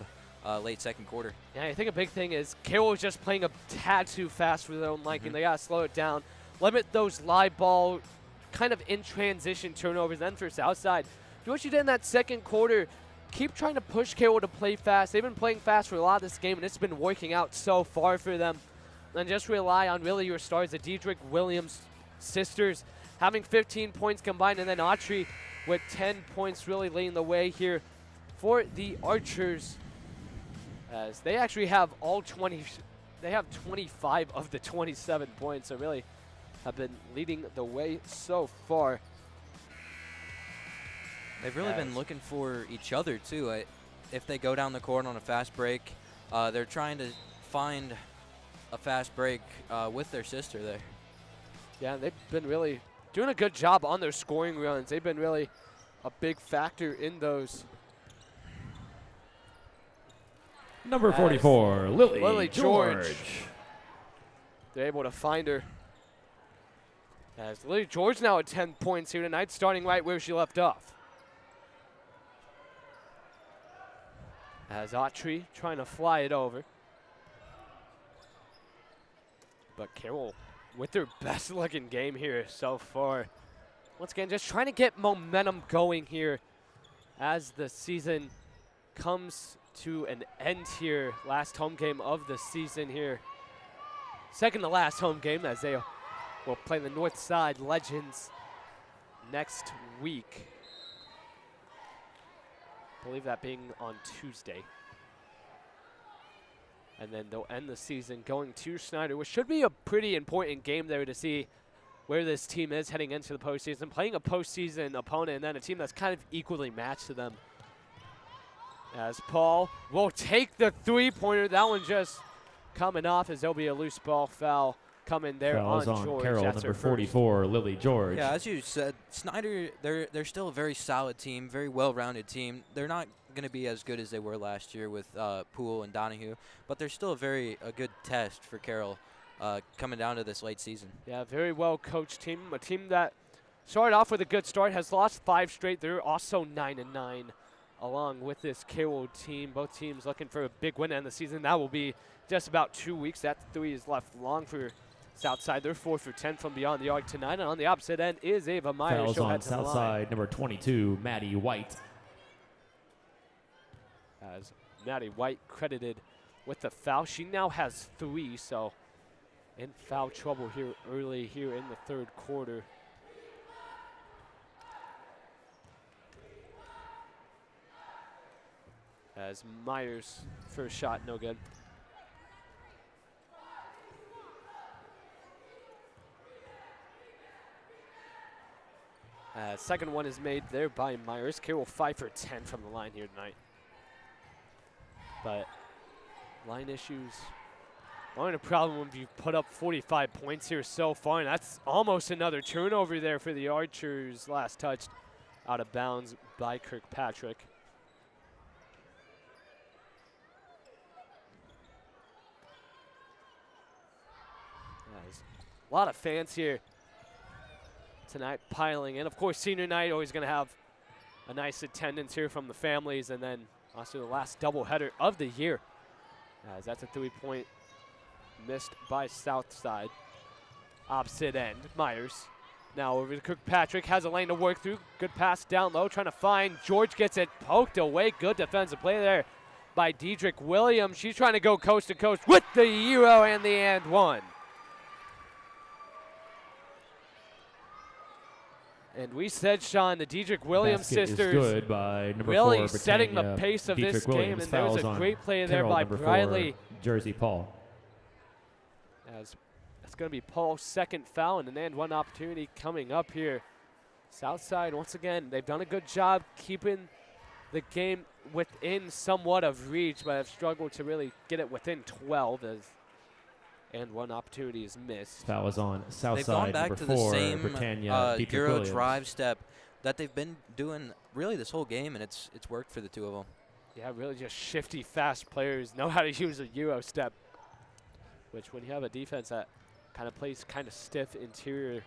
late second quarter. Yeah, I think a big thing is Carroll is just playing a tad too fast for their own liking. They got to slow it down, limit those live ball kind of in transition turnovers. Then for Southside, do what you did in that second quarter. Keep trying to push Carroll to play fast. They've been playing fast for a lot of this game, and it's been working out so far for them. And just rely on really your stars, the Diedrich Williams sisters, having 15 points combined, and then Autry with 10 points really leading the way here for the Archers, as they actually have all 20. They have 25 of the 27 points, so really have been leading the way so far. They've really been looking for each other, too. If they go down the court on a fast break, they're trying to find a fast break with their sister there. Yeah, they've been really doing a good job on their scoring runs. They've been really a big factor in those. Number 44, Lily George. They're able to find her. As Lily George now at 10 points here tonight, starting right where she left off. As Autry trying to fly it over. But Carroll with their best looking game here so far. Once again, just trying to get momentum going here as the season comes to an end here. Last home game of the season here. Second to last home game as they will play the Northside Legends next week. I believe that being on Tuesday. And then they'll end the season going to Snyder, which should be a pretty important game there to see where this team is heading into the postseason. Playing a postseason opponent and then a team that's kind of equally matched to them. As Paul will take the 3-pointer. That one just coming off as there'll be a loose ball foul coming there on George. Carroll, that's number 44, Lily George. Yeah, as you said, Snyder, they're still a very solid team, very well-rounded team. They're not going to be as good as they were last year with Poole and Donahue, but they're still a good test for Carroll coming down to this late season. Yeah, very well-coached team. A team that started off with a good start, has lost 5 straight. They're also 9-9 along with this Carroll team. Both teams looking for a big win to end the season. That will be just about 2 weeks. That 3 is left long for Southside. They're 4 for 10 from beyond the arc tonight. And on the opposite end is Ava Myers. Fouls on Southside, number 22, Maddie White. As Maddie White credited with the foul. She now has 3, so in foul trouble here early here in the third quarter. As Myers' first shot, no good. Second one is made there by Myers. Carroll 5 for 10 from the line here tonight. But line issues aren't a problem when you put up 45 points here so far. And that's almost another turnover there for the Archers. Last touched out of bounds by Kirkpatrick. A lot of fans here tonight piling in. Of course, senior night always going to have a nice attendance here from the families, and then Also the last doubleheader of the year. As that's a 3-point missed by Southside. Opposite end, Myers. Now over to Kirkpatrick, has a lane to work through. Good pass down low, trying to find George, gets it poked away. Good defensive play there by Dedrick Williams. She's trying to go coast to coast with the Euro and the and one. And we said, Sean, the Dedrick Williams sisters good by number really 4, setting the Britannia. pace of Dedrick this Williams game. And there was a fouls great on play there Carroll, by number 4, Briley. Jersey Paul. As that's going to be Paul's second foul, and then one opportunity coming up here. Southside, once again, they've done a good job keeping the game within somewhat of reach, but have struggled to really get it within 12 and one opportunity is missed. Foul is on Southside, They've gone back number to 4, the same Britannia, Dedrick Euro Williams. drive step that they've been doing really this whole game, and it's worked for the two of them. Yeah, really just shifty, fast players know how to use a Euro step, which when you have a defense that kind of plays kind of stiff interior.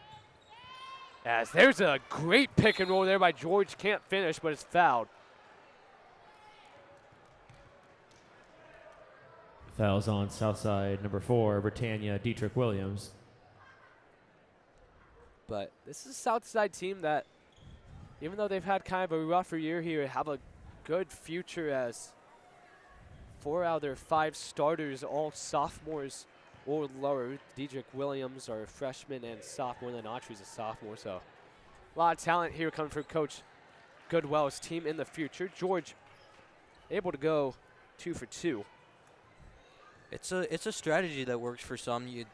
As there's a great pick and roll there by George, can't finish, but it's fouled. Fouls on Southside, number 4, Britannia, Dedrick Williams. But this is a Southside team that, even though they've had kind of a rougher year here, have a good future as 4 out of their 5 starters, all sophomores or lower. Dedrick Williams are a freshman and sophomore, and then Autry's a sophomore. So a lot of talent here coming from Coach Goodwell's team in the future. George able to go 2 for 2. It's a strategy that works for some. You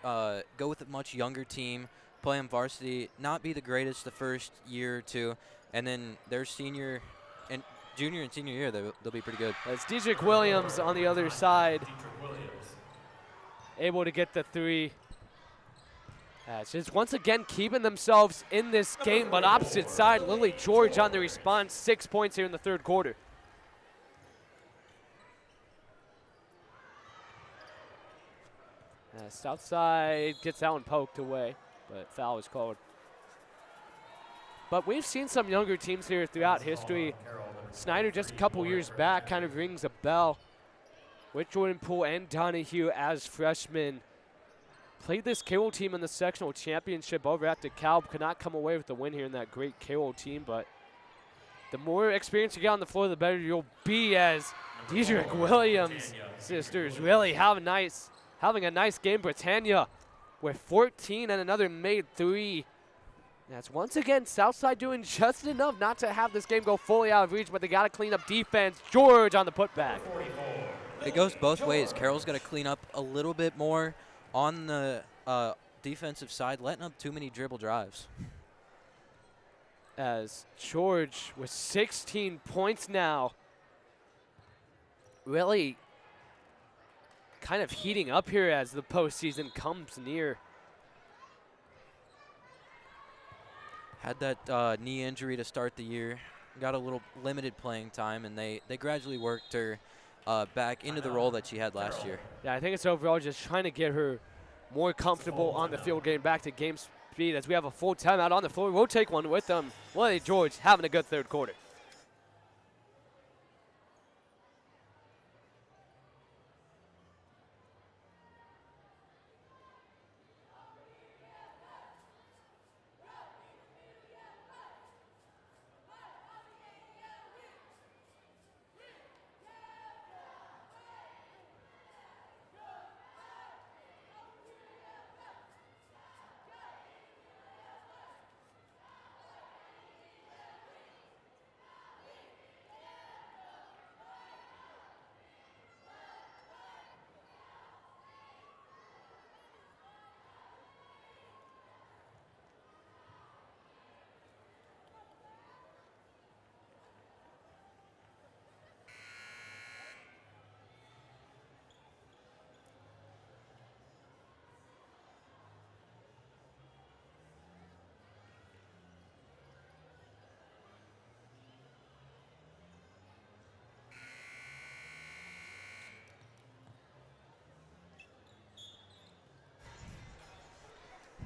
go with a much younger team, play in varsity, not be the greatest the first year or two, and then their senior and junior and senior year, they'll be pretty good. It's Dedrick Williams on the other side, able to get the 3. Just once again keeping themselves in this game, but opposite side, Lily George on the response, 6 points here in the third quarter. Southside gets that one poked away, but foul is called. But we've seen some younger teams here throughout history. Snyder just a couple years back kind of rings a bell with Jordan Poole and Donahue as freshmen. Played this Carroll team in the sectional championship over at DeKalb. Could not come away with the win here in that great Carroll team, but the more experience you get on the floor, the better you'll be, as Dedrick Williams sisters really having a nice game. Britannia with 14 and another made 3. That's once again Southside doing just enough not to have this game go fully out of reach, but they got to clean up defense. George on the putback. It goes both ways. Carroll's got to clean up a little bit more on the defensive side, letting up too many dribble drives. As George with 16 points now, really kind of heating up here as the postseason comes near. Had that knee injury to start the year, got a little limited playing time, and they gradually worked her back into the role that she had last year. Yeah, I think it's overall just trying to get her more comfortable on the field, getting back to game speed. As we have a full timeout on the floor, we'll take one with them. Lily George having a good third quarter.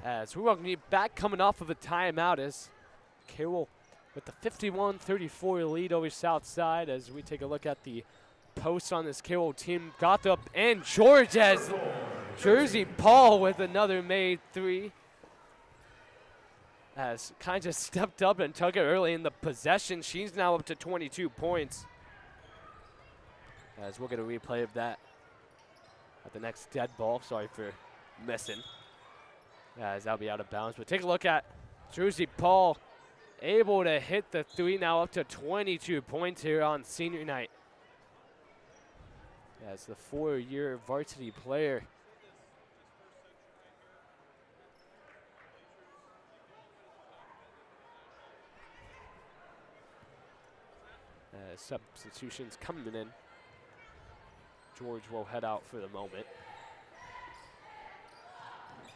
As we welcome you back coming off of a timeout, as Carroll with the 51-34 lead over Southside as we take a look at the posts on this Carroll team. Gothup and George as Jersey Paul with another made three. As kind of just stepped up and took it early in the possession. She's now up to 22 points. As we'll get a replay of that at the next dead ball. Sorry for missing. As that'll be out of bounds. But take a look at Jersey Paul able to hit the three, now up to 22 points here on senior night. As the 4-year varsity player. Substitutions coming in. George will head out for the moment.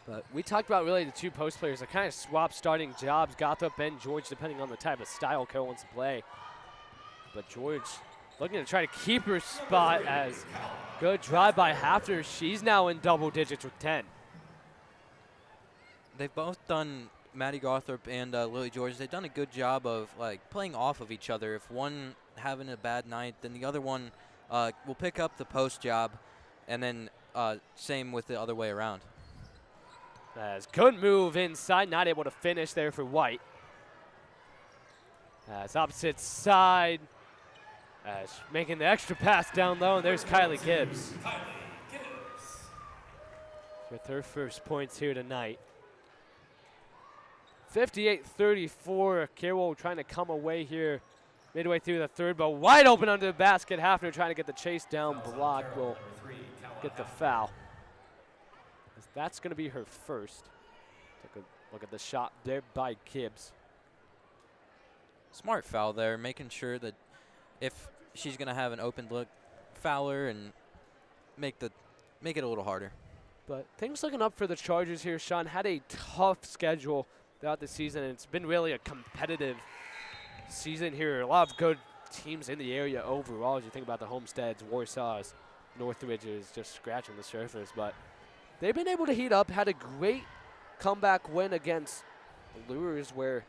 But we talked about really the two post players that kind of swap starting jobs, Gothup and George, depending on the type of style Carroll wants to play. But George looking to try to keep her spot as good drive by Hafner. She's now in double digits with 10. They've both done, Maddie Gothup and Lily George, they've done a good job of like playing off of each other. If one having a bad night, then the other one will pick up the post job, and then same with the other way around. As good move inside, not able to finish there for White. As opposite side, as making the extra pass down low, and there's Kylie Gibbs with her first points here tonight. 58-34, Carroll trying to come away here midway through the third, but wide open under the basket. Hafner trying to get the chase down block, will get the foul. That's going to be her first. Take a look at the shot there by Gibbs. Smart foul there, making sure that if she's going to have an open look, foul her and make it a little harder. But things looking up for the Chargers here. Sean had a tough schedule throughout the season, and it's been really a competitive season here. A lot of good teams in the area overall as you think about the Homesteads, Warsaw's, Northridge's, just scratching the surface. But they've been able to heat up, had a great comeback win against the Lures where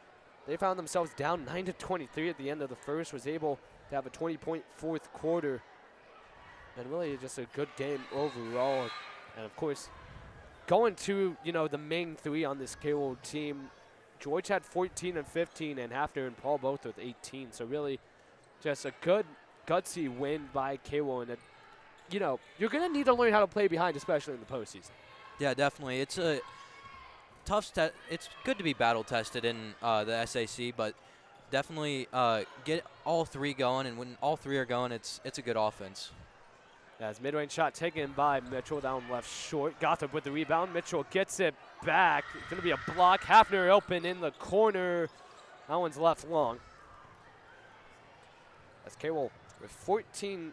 they found themselves down 9-23 at the end of the first, was able to have a 20-point fourth quarter, and really just a good game overall. And of course, going to, the main three on this Carroll team, George had 14 and 15, and Hafner and Paul both with 18. So really just a good, gutsy win by Carroll. And, you're going to need to learn how to play behind, especially in the postseason. Yeah, definitely. It's a tough it's good to be battle tested in the SAC, but definitely get all three going, and when all three are going, it's a good offense. As mid-range shot taken by Mitchell down left short. Gothup with the rebound. Mitchell gets it back. It's going to be a block. Hafner open in the corner. That one's left long. As Carroll with 14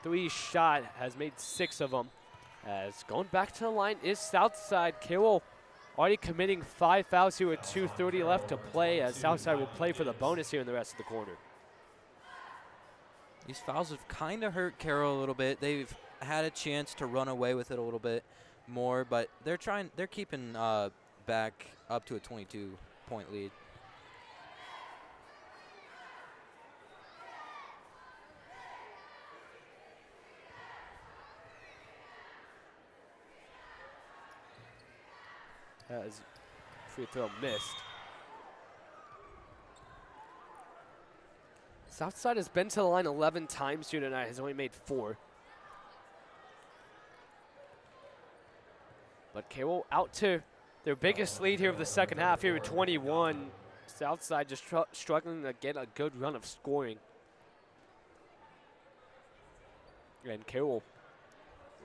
three shot has made 6 of them. As going back to the line is Southside. Carroll already committing 5 fouls here with 2:30 left to play, as Southside will play for the bonus here in the rest of the quarter. These fouls have kind of hurt Carroll a little bit. They've had a chance to run away with it a little bit more, but they're keeping back up to a 22-point lead. As free throw missed. Southside has been to the line 11 times here tonight, has only made 4. But Carroll out to their biggest lead here of the second half here with 21. Southside just struggling to get a good run of scoring. And Carroll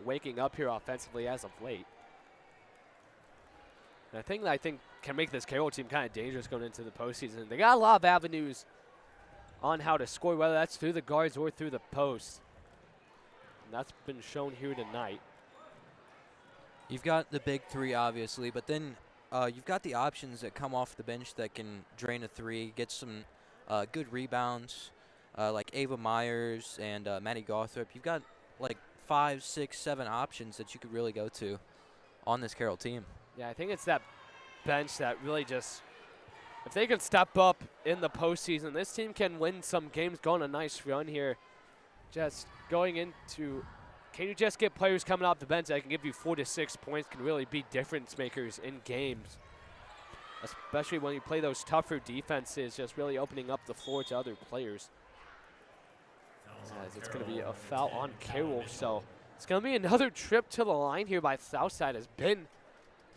waking up here offensively as of late. And a thing that I think can make this Carroll team kind of dangerous going into the postseason, they got a lot of avenues on how to score, whether that's through the guards or through the post. And that's been shown here tonight. You've got the big three, obviously, but then you've got the options that come off the bench that can drain a three, get some good rebounds, like Ava Myers and Maddie Gothup. You've got like 5, 6, 7 options that you could really go to on this Carroll team. Yeah, I think it's that bench that really just if they can step up in the postseason, this team can win some games, go on a nice run here. Just going into, can you just get players coming off the bench that can give you 4 to 6 points, can really be difference makers in games, especially when you play those tougher defenses, just really opening up the floor to other players. As it's going to be a foul on Carroll, so it's going to be another trip to the line here by Southside. Has been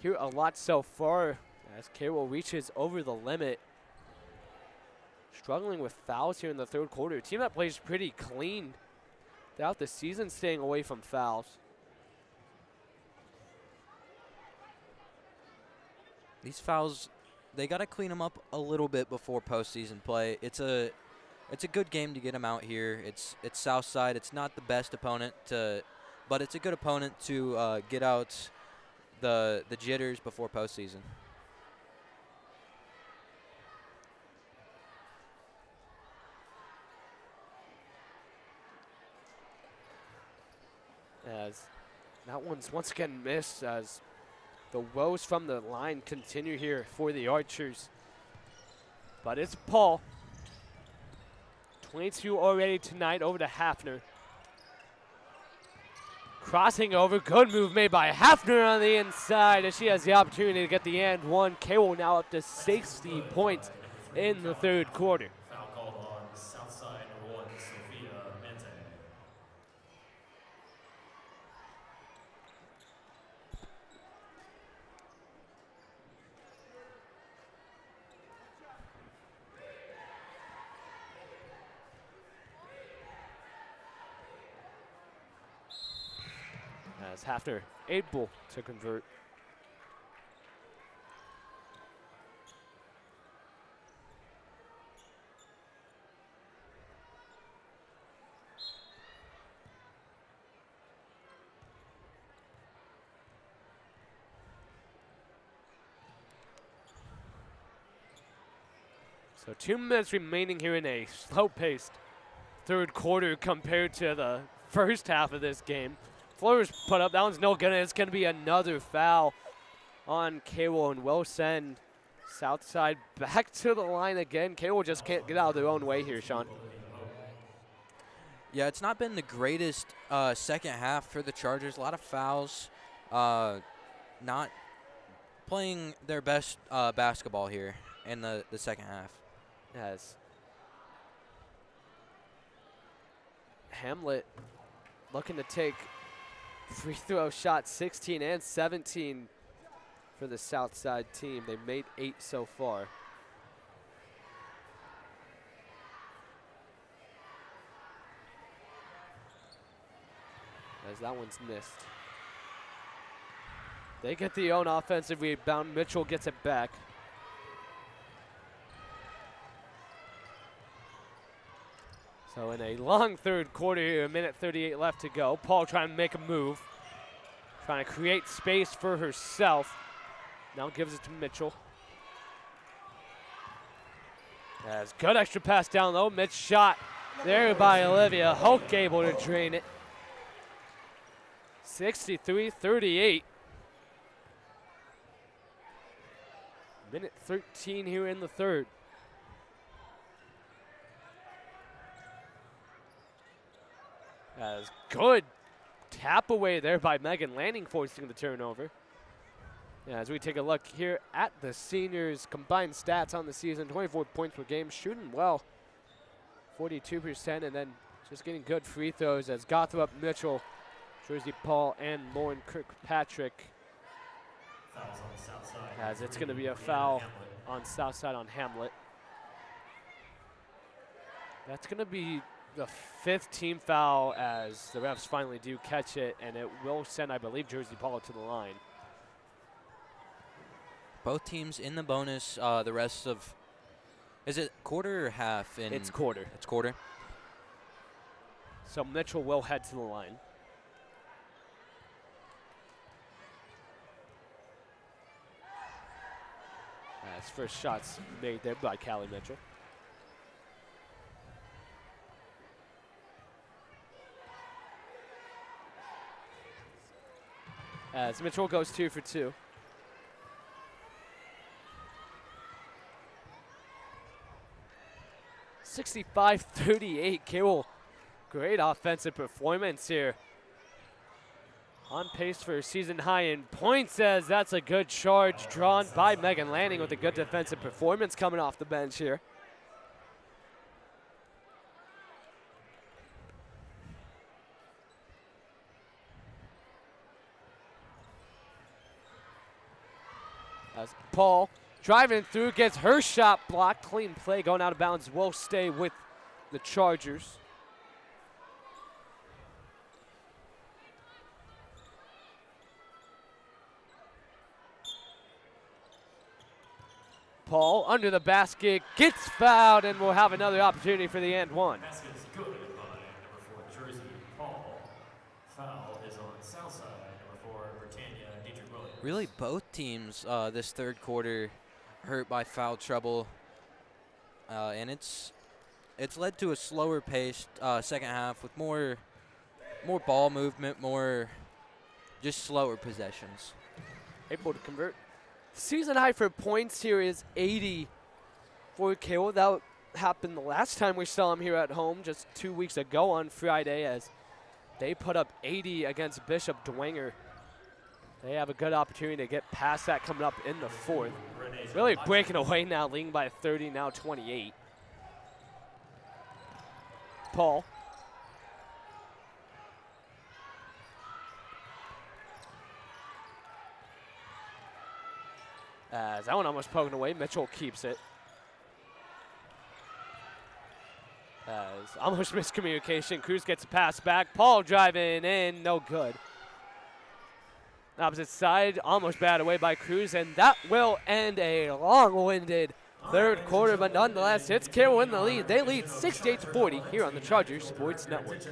here a lot so far as Carroll reaches over the limit. Struggling with fouls here in the third quarter. A team that plays pretty clean throughout the season, staying away from fouls. These fouls, they got to clean them up a little bit before postseason play. It's a good game to get them out here. It's Southside. It's not the best opponent, but it's a good opponent to get out the jitters before postseason. As that one's once again missed, as the woes from the line continue here for the Archers. But it's Paul. 22 already tonight over to Hafner. Crossing over, good move made by Hafner on the inside as she has the opportunity to get the and one. Carroll now up to 60 points in the third quarter. Foul called on Southside number 1, Sophia Mente. As Hafner able to convert. So 2 minutes remaining here in a slow-paced third quarter compared to the first half of this game. Floaters put up, that one's no good, and it's going to be another foul on Carroll, and will send Southside back to the line again. Carroll just can't get out of their own way here, Sean. Yeah, it's not been the greatest second half for the Chargers. A lot of fouls, not playing their best basketball here in the second half. As Hamlet looking to take free throw shots, 16 and 17 for the Southside team. They've made 8 so far. As that one's missed. They get the own offensive rebound. Mitchell gets it back. So in a long third quarter here, 1:38 left to go. Paul trying to make a move. Trying to create space for herself. Now gives it to Mitchell. As good extra pass down low. Mitch shot there by Olivia. Hulk able to drain it. 63-38. 1:13 here in the third. As good tap away there by Megan Lanning, forcing the turnover. As we take a look here at the seniors' combined stats on the season, 24 points per game, shooting well, 42%, and then just getting good free throws as Gothrop, Mitchell, Jersey Paul, and Lauren Kirkpatrick. Fouls on the south side. As it's going to be a foul on Southside on Hamlet. That's going to be the 5th team foul as the refs finally do catch it, and it will send, I believe, Jersey Paul to the line. Both teams in the bonus. The rest of, is it quarter or half? It's quarter. It's quarter. So Mitchell will head to the line. As first shots made there by Callie Mitchell. As Mitchell goes 2 for 2. 65-38. Carroll, great offensive performance here. On pace for a season high in points, as that's a good charge drawn by Megan Lanning with a good defensive performance coming off the bench here. As Paul driving through, gets her shot blocked. Clean play going out of bounds. Will stay with the Chargers. Paul under the basket, gets fouled, and we'll have another opportunity for the and one. Basket is good by number 4 jersey, Paul. Foul is on Southside, number 4, Britannia, Dietrich Williams. Really, both teams this third quarter hurt by foul trouble, and it's led to a slower paced second half with more ball movement, more just slower possessions. Able to convert. Season high for points here is 80 for Carroll. That happened the last time we saw him here at home just 2 weeks ago on Friday, as they put up 80 against Bishop Dwenger. They have a good opportunity to get past that coming up in the fourth. Really breaking away now, leading by 30, now 28. Paul. As that one almost poking away, Mitchell keeps it. As almost miscommunication, Cruz gets a pass back. Paul driving in, no good. Opposite side, almost batted away by Cruz, and that will end a long-winded third quarter, but nonetheless, it's Carroll in the lead. They lead 68-40 here on the Charger Sports Network.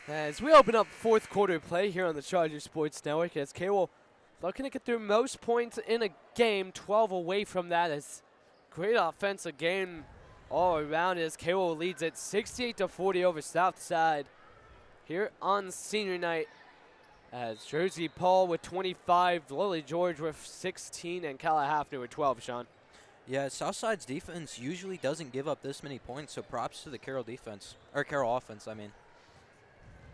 As we open up fourth quarter play here on the Charger Sports Network, as Carroll looking to get through most points in a game, 12 away from that. As great offensive game all around, as Carroll leads it 68-40 over Southside here on senior night. As Jersey Paul with 25, Lily George with 16, and Calla Hafner with 12, Sean. Yeah, Southside's defense usually doesn't give up this many points, so props to the Carroll defense, or Carroll offense, I mean.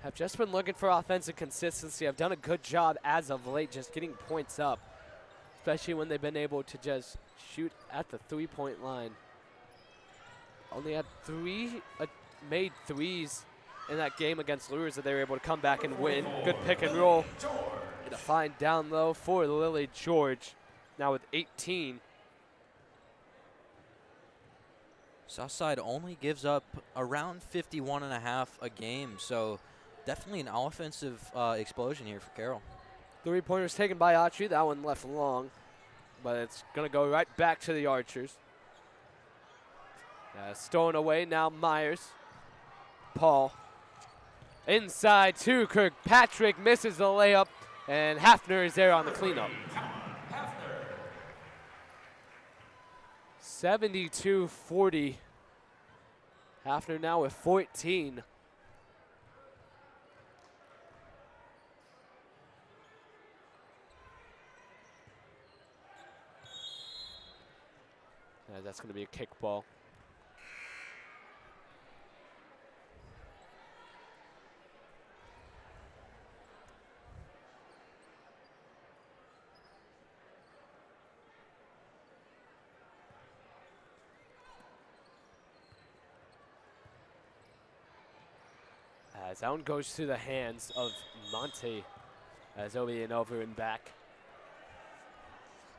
Have just been looking for offensive consistency. Have done a good job as of late just getting points up, especially when they've been able to just shoot at the three-point line. Only had three made threes in that game against Lures that they were able to come back and win. Good pick and roll. And a fine down low for Lily George, now with 18. Southside only gives up around 51.5 a game, so definitely an offensive explosion here for Carroll. Three-pointers taken by Autry. That one left long, but it's going to go right back to the Archers. Stolen away now, Myers. Paul. Inside to Kirkpatrick, misses the layup, and Hafner is there on the cleanup. 72-40. Hafner now with 14. That's going to be a kickball. As that one goes through the hands of Monte as Obi and over and back.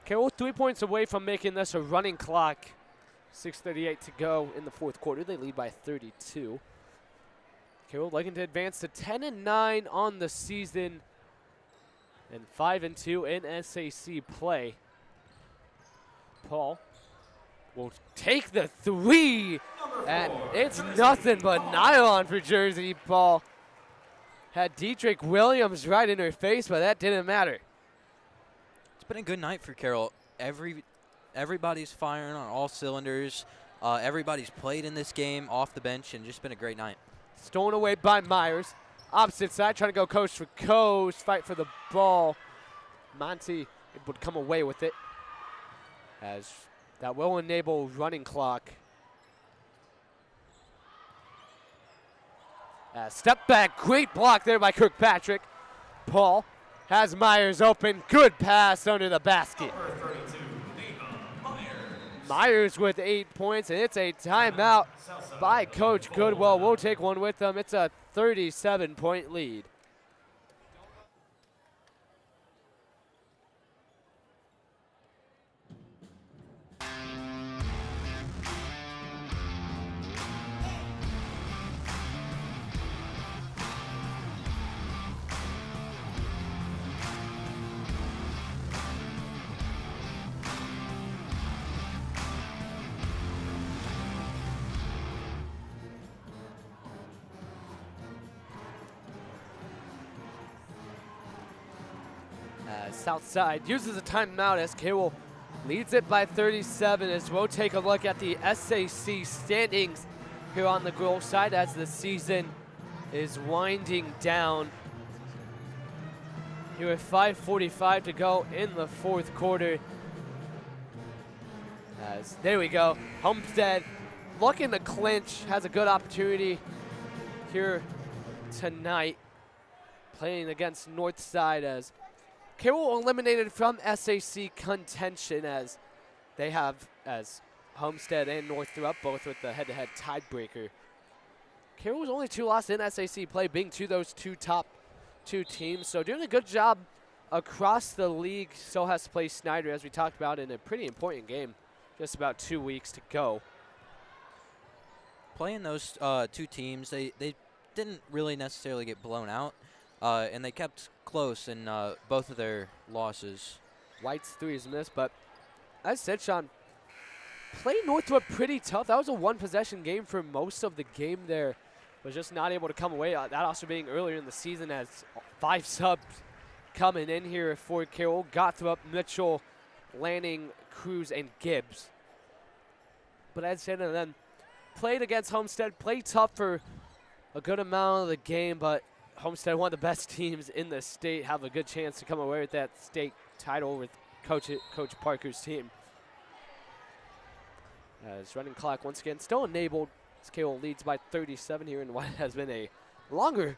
Carroll 3 points away from making this a running clock. 6:38 to go in the fourth quarter. They lead by 32. Carroll looking to advance to 10-9 on the season and 5-2 in SAC play. Paul will take the three, and it's nothing but nylon for Jersey. Paul had Dietrich Williams right in her face, but that didn't matter. It's been a good night for Carroll. Everybody's firing on all cylinders. Everybody's played in this game off the bench, and just been a great night. Stolen away by Myers. Opposite side, trying to go coast for coast, fight for the ball. Monty would come away with it, as that will enable running clock. Step back, great block there by Kirkpatrick. Paul has Myers open, good pass under the basket. Myers with 8 points, and it's a timeout by Coach Goodwill. We'll take one with them. It's a 37-point lead. Southside uses a timeout as Carroll leads it by 37, as we'll take a look at the SAC standings here on the girls side as the season is winding down. Here with 5:45 to go in the fourth quarter. There we go. Homestead looking to clinch, has a good opportunity here tonight, playing against Northside, as Carroll eliminated from SAC contention, as they have as Homestead and North threw up both with the head-to-head tiebreaker. Carroll's only 2 losses in SAC play, being to those top two teams, so doing a good job across the league. Still has to play Snyder, as we talked about, in a pretty important game. Just about 2 weeks to go. Playing those two teams, they didn't really necessarily get blown out, and they kept close in both of their losses. White's 3 is missed, but as said, Sean, played Northrop pretty tough. That was a one-possession game for most of the game there. Was just not able to come away. That also being earlier in the season, as 5 subs coming in here for Carroll. Gotthrop, Mitchell, Lanning, Cruz, and Gibbs. But as said, and then played against Homestead, played tough for a good amount of the game, but Homestead, one of the best teams in the state, have a good chance to come away with that state title with Coach Parker's team. As running clock once again still enabled, Carroll leads by 37 here in what has been a longer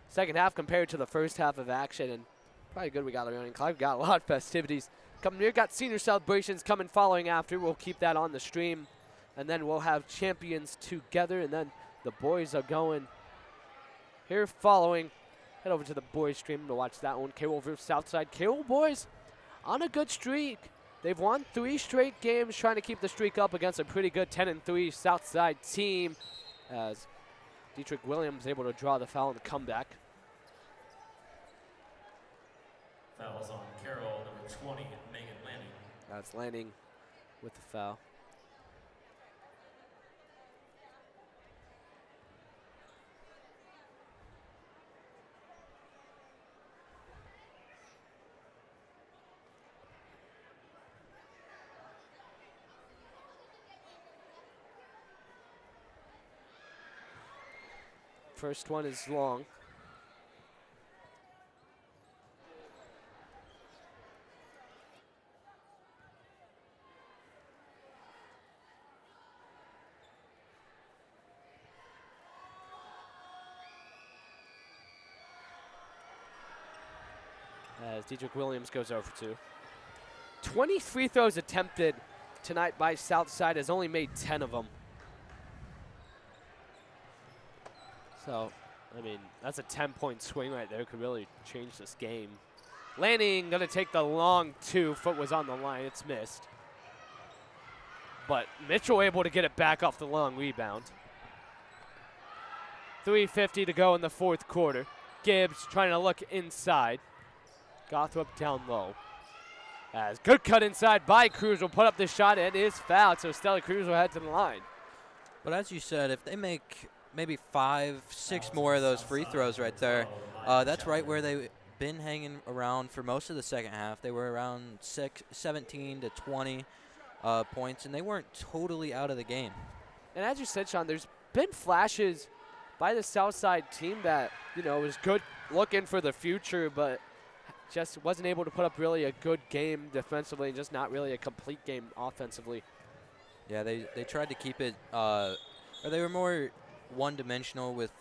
second half compared to the first half of action, and probably good we got the running clock. We've got a lot of festivities coming here. Got senior celebrations coming following after. We'll keep that on the stream, and then we'll have champions together, and then the boys are going here following. Head over to the boys stream to watch that one. Carroll versus Southside. Carroll boys on a good streak. They've won 3 straight games, trying to keep the streak up against a pretty good 10-3 Southside team, as Dietrich Williams able to draw the foul in the comeback. Fouls on Carroll, number 20, Megan Lanning. That's Lanning with the foul. First one is long. As Dietrich Williams goes over 2. 20 free throws attempted tonight by Southside, has only made 10 of them. So I mean, that's a 10-point swing right there. Could really change this game. Lanning going to take the long two. Foot was on the line. It's missed. But Mitchell able to get it back off the long rebound. 3:50 to go in the fourth quarter. Gibbs trying to look inside. Gothrop down low. As good cut inside by Cruz will put up the shot and is fouled. So Stella Cruz will head to the line. But as you said, if they make maybe 5, 6 more of those free throws right there, that's right where they've been hanging around for most of the second half. They were around 17 to 20 points, and they weren't totally out of the game. And as you said, Sean, there's been flashes by the Southside team that, was good looking for the future, but just wasn't able to put up really a good game defensively and just not really a complete game offensively. Yeah, they tried to keep it, or they were more one-dimensional with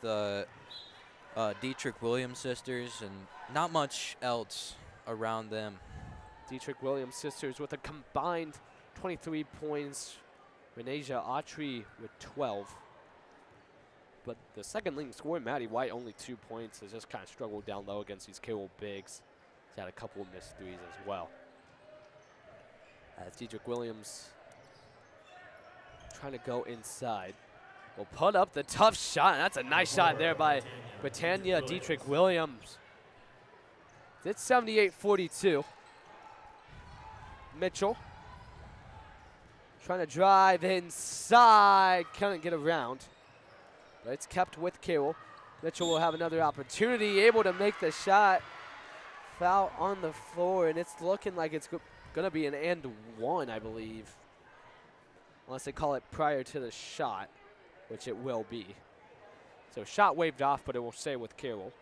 Dietrich Williams sisters and not much else around them. Dietrich Williams sisters with a combined 23 points. Renasia Autry with 12. But the second leading scorer, Maddie White, only 2 points, has just kind of struggled down low against these Carroll bigs. He's had a couple of missed threes as well. As Dietrich Williams trying to go inside. Will put up the tough shot. That's a nice shot there by Britannia Dietrich Williams. It's 78-42. Mitchell trying to drive inside. Couldn't get around. But it's kept with Carroll. Mitchell will have another opportunity. Able to make the shot. Foul on the floor, and it's looking like it's going to be an and one, I believe. Unless they call it prior to the shot, which it will be. So shot waved off, but it will stay with Carroll.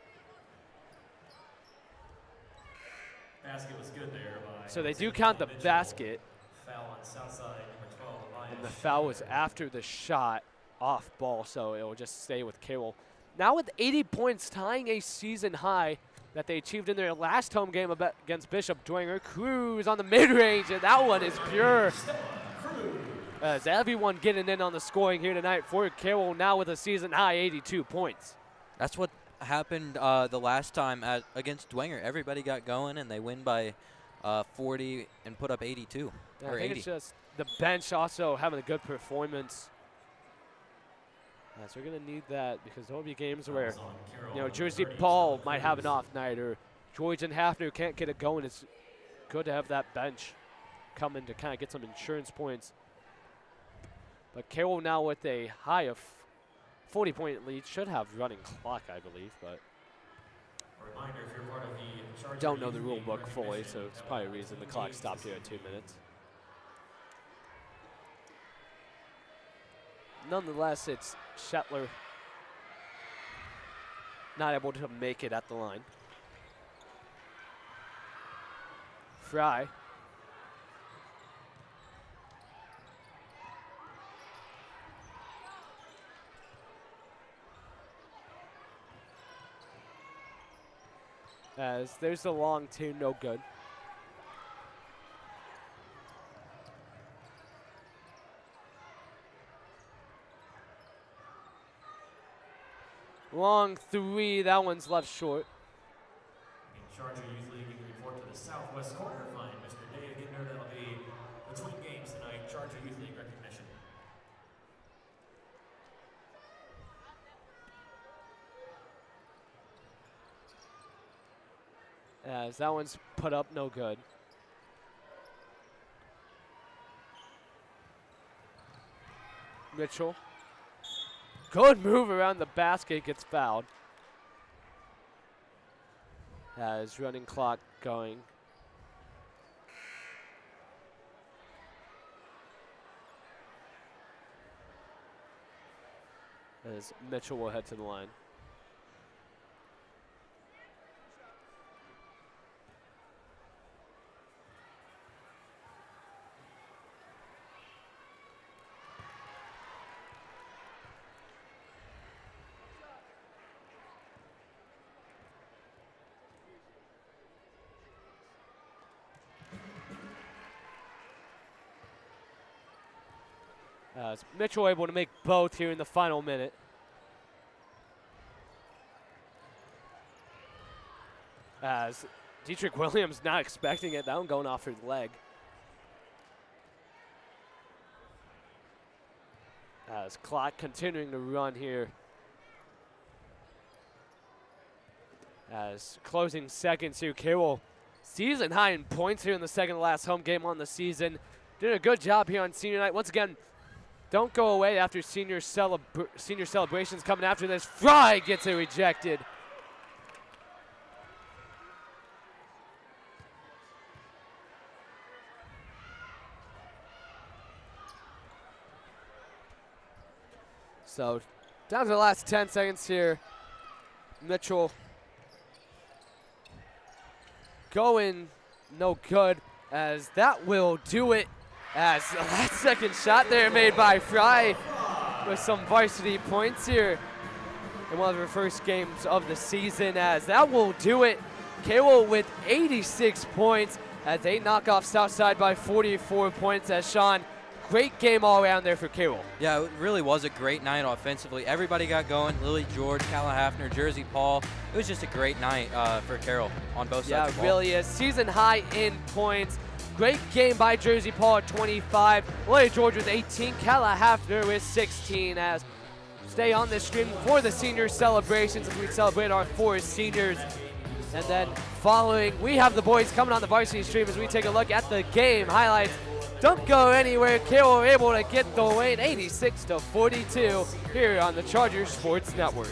Basket was good there by So they do count the Mitchell. basket. Foul on Southside, number 12, Elias. And the foul was after the shot off ball, so it will just stay with Carroll. Now with 80 points, tying a season high that they achieved in their last home game against Bishop Dwenger. Cruz on the mid-range, and that one is pure. As everyone getting in on the scoring here tonight for Carroll, now with a season high 82 points. That's what happened the last time against Dwenger. Everybody got going, and they win by 40 and put up 82 Yeah, or I think 80. it's just the bench also having a good performance. So we're going to need that because there will be games where, Jersey Paul might have an off night or George and Hafner can't get it going. It's good to have that bench come in to kind of get some insurance points. But Carroll now with a high of 40-point lead should have running clock, I believe, but A reminder, if you're part of the Charger don't know the Youth rule League book fully, recognition, so it's now probably a between reason the clock games stopped here this at 2 evening. minutes. Nonetheless, it's Shetler not able to make it at the line. Fry. As there's the long two, no good. Long three, that one's left short. In Charger Youth League, you can report to the southwest corner. Find Mr. Dave Gittner. That'll be between games tonight. Charger Youth League recognition. As that one's put up, no good. Mitchell. Good move around the basket, gets fouled. As running clock going. As Mitchell will head to the line. Mitchell able to make both here in the final minute. as Dietrich Williams not expecting it. That one going off her leg. As clock continuing to run here. As closing seconds here, Carroll season high in points here in the second to last home game on the season. Did a good job here on senior night. Once again, don't go away after senior celebrations coming after this. Fry gets it rejected. So down to the last 10 seconds here. Mitchell going no good, as that will do it, as the last second shot there made by Fry with some varsity points here in one of her first games of the season, as that will do it. Carroll with 86 points as they knock off Southside by 44 points. As Sean, great game all around there for Carroll. Yeah, it really was a great night offensively. Everybody got going. Lily George, Calla Hafner, Jersey Paul. It was just a great night for Carroll on both sides of the ball. Yeah, it really is. Season high in points. Great game by Jersey Paul at 25. Lily George with 18. Calla Hafner with 16. As stay on this stream for the senior celebrations as we celebrate our 4 seniors. And then following, we have the boys coming on the varsity stream as we take a look at the game highlights. Don't go anywhere. Carroll were able to get the win 86-42 here on the Charger Sports Network.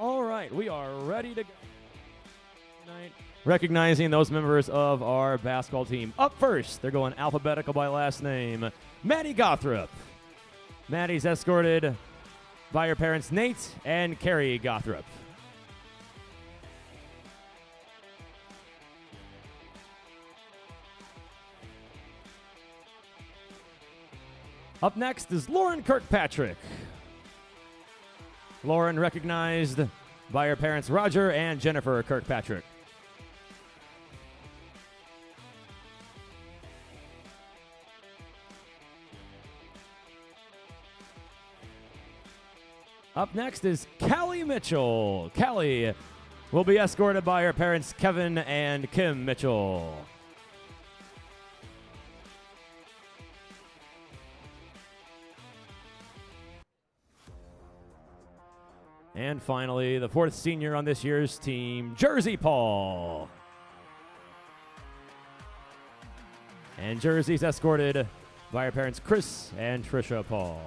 All right, we are ready to go tonight. Recognizing those members of our basketball team. Up first, they're going alphabetical by last name. Maddie Gothrop. Maddie's escorted by her parents Nate and Carrie Gothrop. Up next is Lauren Kirkpatrick. Lauren recognized by her parents Roger and Jennifer Kirkpatrick. Up next is Callie Mitchell. Callie will be escorted by her parents Kevin and Kim Mitchell. And finally, the 4th senior on this year's team, Jersey Paul. And Jersey's escorted by her parents Chris and Trisha Paul.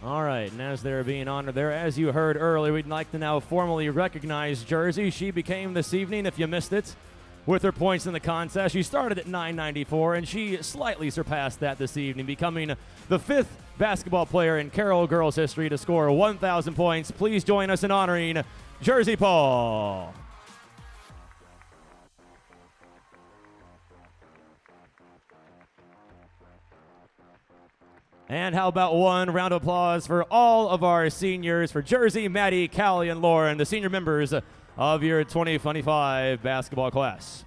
All right, and as they're being honored there, as you heard earlier, we'd like to now formally recognize Jersey. She became this evening, if you missed it, with her points in the contest. She started at 994, and she slightly surpassed that this evening, becoming the 5th basketball player in Carroll girls history to score 1,000 points. Please join us in honoring Jersey Paul. And how about one round of applause for all of our seniors for Jersey, Maddie, Callie, and Lauren, the senior members of your 2025 basketball class.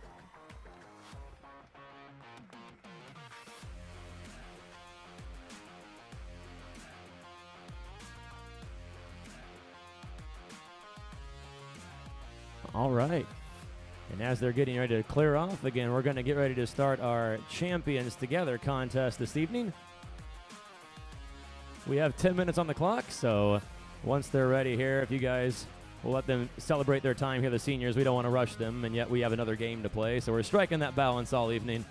All right. And as they're getting ready to clear off, again, we're going to get ready to start our Champions Together contest this evening. We have 10 minutes on the clock, so once they're ready here, if you guys will let them celebrate their time here, the seniors, we don't want to rush them, and yet we have another game to play, so we're striking that balance all evening.